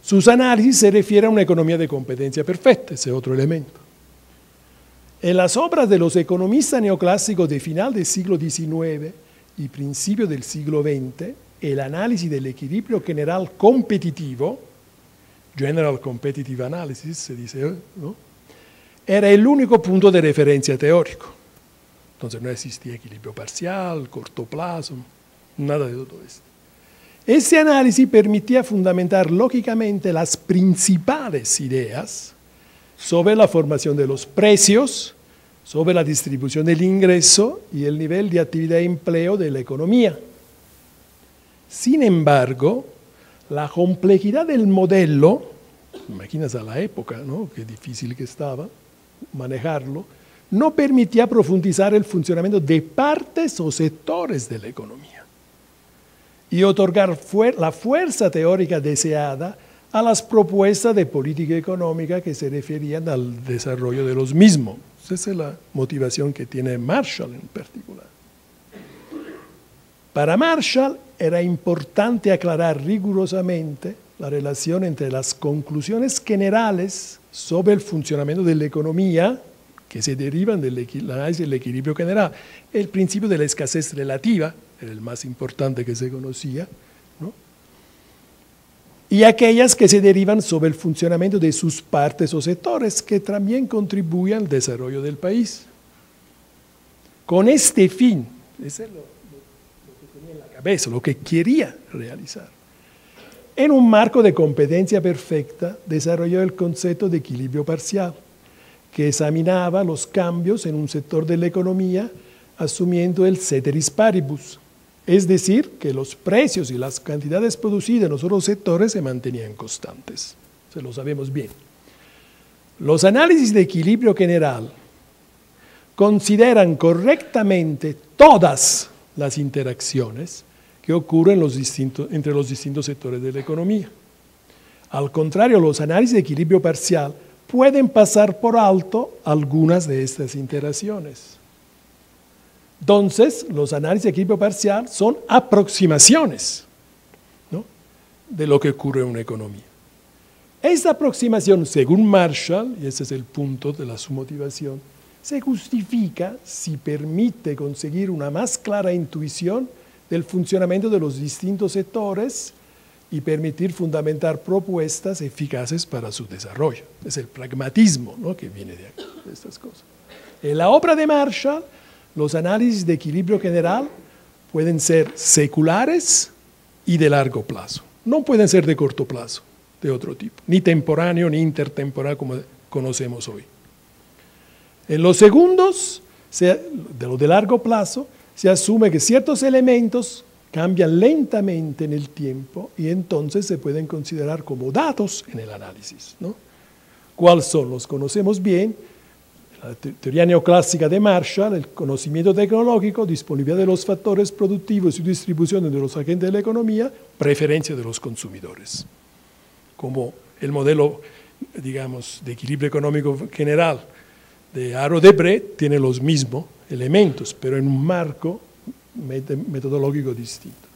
Sus análisis se refieren a una economía de competencia perfecta, ese otro elemento. En las obras de los economistas neoclásicos de final del siglo XIX y principio del siglo XX, el análisis del equilibrio general competitivo, General Competitive Analysis, se dice, ¿no?, era el único punto de referencia teórico. Entonces no existía equilibrio parcial, corto plazo, nada de todo esto. Ese análisis permitía fundamentar lógicamente las principales ideas sobre la formación de los precios, sobre la distribución del ingreso y el nivel de actividad y empleo de la economía. Sin embargo, la complejidad del modelo, imaginas a la época, ¿no?, qué difícil que estaba manejarlo, no permitía profundizar el funcionamiento de partes o sectores de la economía y otorgar la fuerza teórica deseada a las propuestas de política económica que se referían al desarrollo de los mismos. Esa es la motivación que tiene Marshall en particular. Para Marshall era importante aclarar rigurosamente la relación entre las conclusiones generales sobre el funcionamiento de la economía que se derivan del análisis del equilibrio general. El principio de la escasez relativa era el más importante que se conocía, ¿no?, y aquellas que se derivan sobre el funcionamiento de sus partes o sectores que también contribuyen al desarrollo del país. Con este fin, ese es lo que tenía en la cabeza, lo que quería realizar. En un marco de competencia perfecta, desarrolló el concepto de equilibrio parcial, que examinaba los cambios en un sector de la economía asumiendo el ceteris paribus, es decir, que los precios y las cantidades producidas en los otros sectores se mantenían constantes. Se lo sabemos bien. Los análisis de equilibrio general consideran correctamente todas las interacciones que ocurren entre los distintos sectores de la economía. Al contrario, los análisis de equilibrio parcial pueden pasar por alto algunas de estas interacciones. Entonces, los análisis de equilibrio parcial son aproximaciones, ¿no?, de lo que ocurre en una economía. Esta aproximación, según Marshall, y ese es el punto de su motivación, se justifica si permite conseguir una más clara intuición del funcionamiento de los distintos sectores y permitir fundamentar propuestas eficaces para su desarrollo. Es el pragmatismo, ¿no?, que viene de aquí, de estas cosas. En la obra de Marshall, los análisis de equilibrio general pueden ser seculares y de largo plazo. No pueden ser de corto plazo, de otro tipo, ni temporáneo ni intertemporal como conocemos hoy. En los segundos, de lo de largo plazo, se asume que ciertos elementos cambian lentamente en el tiempo y entonces se pueden considerar como datos en el análisis, ¿no? ¿Cuáles son? Los conocemos bien. La teoría neoclásica de Marshall, el conocimiento tecnológico, disponibilidad de los factores productivos y distribución de los agentes de la economía, preferencia de los consumidores. Como el modelo, digamos, de equilibrio económico general de Arrow-Debré tiene los mismos elementos, pero en un marco metodológico distinto.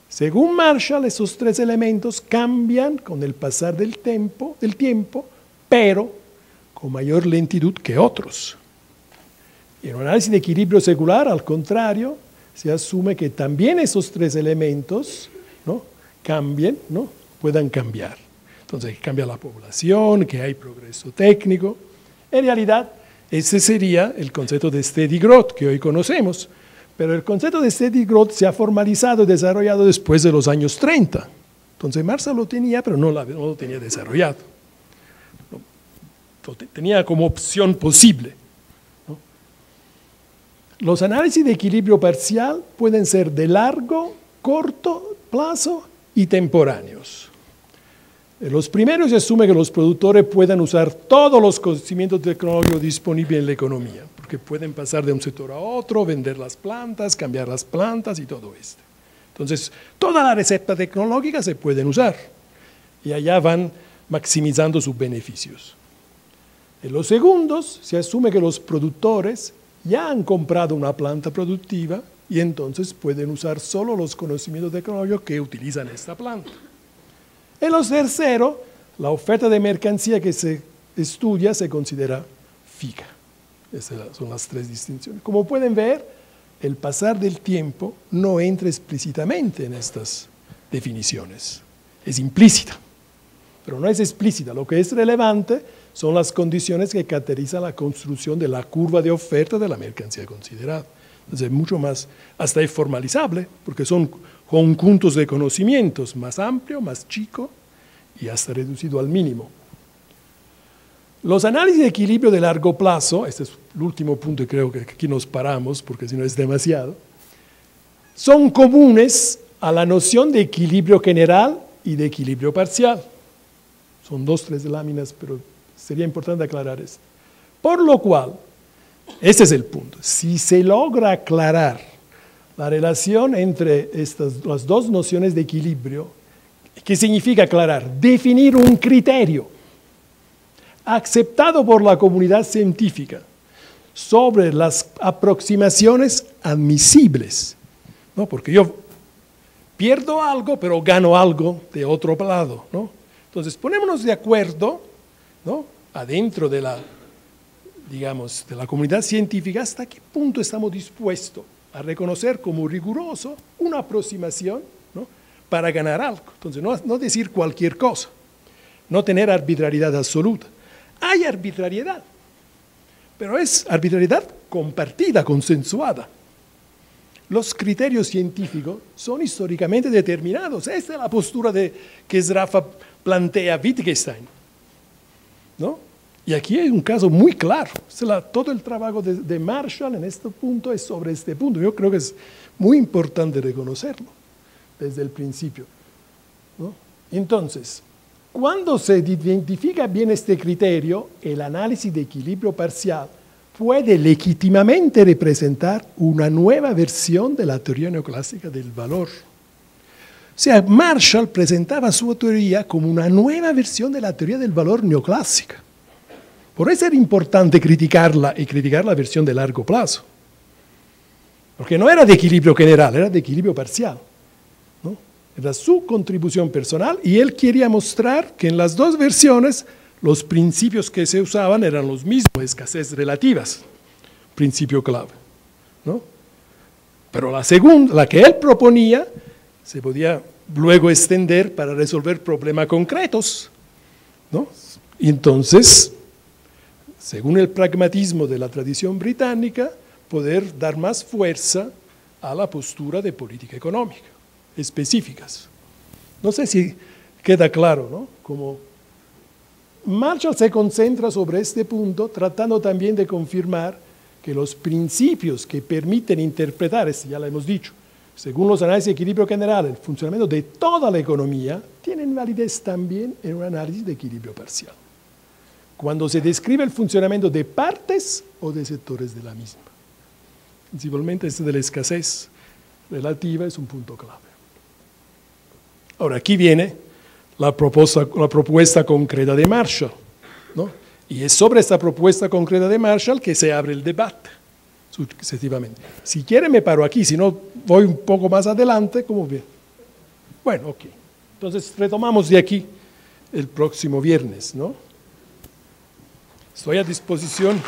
Según Marshall, esos tres elementos cambian con el pasar del tiempo, pero con mayor lentitud que otros. En un análisis de equilibrio secular, al contrario, se asume que también esos tres elementos, ¿no?, cambien, ¿no?, puedan cambiar. Entonces, que cambia la población, que hay progreso técnico. En realidad, ese sería el concepto de steady growth que hoy conocemos. Pero el concepto de steady growth se ha formalizado y desarrollado después de los años 30. Entonces Marshall lo tenía, pero no lo tenía desarrollado. Lo tenía como opción posible, ¿no? Los análisis de equilibrio parcial pueden ser de largo, corto plazo y temporáneos. Los primeros se asume que los productores puedan usar todos los conocimientos tecnológicos disponibles en la economía, porque pueden pasar de un sector a otro, vender las plantas, cambiar las plantas y todo esto. Entonces, toda la receta tecnológica se pueden usar y allá van maximizando sus beneficios. En los segundos, se asume que los productores ya han comprado una planta productiva y entonces pueden usar solo los conocimientos tecnológicos que utilizan esta planta. En los terceros, la oferta de mercancía que se estudia se considera fija. Esas son las tres distinciones. Como pueden ver, el pasar del tiempo no entra explícitamente en estas definiciones. Es implícita, pero no es explícita. Lo que es relevante son las condiciones que caracterizan la construcción de la curva de oferta de la mercancía considerada. Entonces, mucho más, hasta es formalizable, porque son conjuntos de conocimientos más amplio, más chico y hasta reducido al mínimo. Los análisis de equilibrio de largo plazo, este es el último punto y creo que aquí nos paramos porque si no es demasiado, son comunes a la noción de equilibrio general y de equilibrio parcial. Son 2 o 3 láminas, pero sería importante aclarar esto. Por lo cual, este es el punto, si se logra aclarar la relación entre las dos nociones de equilibrio, ¿qué significa aclarar? Definir un criterio aceptado por la comunidad científica sobre las aproximaciones admisibles, ¿no? Porque yo pierdo algo, pero gano algo de otro lado, ¿no? Entonces, ponémonos de acuerdo, ¿no?, adentro de la, digamos, de la comunidad científica, hasta qué punto estamos dispuestos a reconocer como riguroso una aproximación, ¿no?, para ganar algo. Entonces, no decir cualquier cosa, no tener arbitrariedad absoluta. Hay arbitrariedad, pero es arbitrariedad compartida, consensuada. Los criterios científicos son históricamente determinados. Esta es la postura que Sraffa plantea a Wittgenstein, ¿no? Y aquí hay un caso muy claro. Todo el trabajo de Marshall en este punto es sobre este punto. Yo creo que es muy importante reconocerlo desde el principio, ¿no? Entonces, cuando se identifica bien este criterio, el análisis de equilibrio parcial puede legítimamente representar una nueva versión de la teoría neoclásica del valor. O sea, Marshall presentaba su teoría como una nueva versión de la teoría del valor neoclásica. Por eso era importante criticarla y criticar la versión de largo plazo. Porque no era de equilibrio general, era de equilibrio parcial, ¿no? Era su contribución personal y él quería mostrar que en las dos versiones los principios que se usaban eran los mismos, escasez relativas, principio clave, ¿no? Pero la segunda, la que él proponía, se podía luego extender para resolver problemas concretos, ¿no? Y entonces, según el pragmatismo de la tradición británica, poder dar más fuerza a la postura de política económica, específicas. No sé si queda claro, ¿no? Como Marshall se concentra sobre este punto, tratando también de confirmar que los principios que permiten interpretar, ya lo hemos dicho, según los análisis de equilibrio general, el funcionamiento de toda la economía, tienen validez también en un análisis de equilibrio parcial, cuando se describe el funcionamiento de partes o de sectores de la misma. Principalmente este de la escasez relativa es un punto clave. Ahora, aquí viene la propuesta concreta de Marshall, ¿no? Y es sobre esta propuesta concreta de Marshall que se abre el debate, sucesivamente. Si quiere me paro aquí, si no voy un poco más adelante, ¿cómo ve? Bueno, ok. Entonces retomamos de aquí el próximo viernes, ¿no? Estoy a disposición.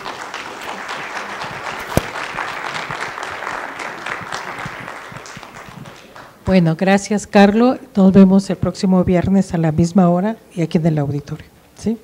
Bueno, gracias, Carlos. Nos vemos el próximo viernes a la misma hora y aquí en el auditorio. ¿Sí?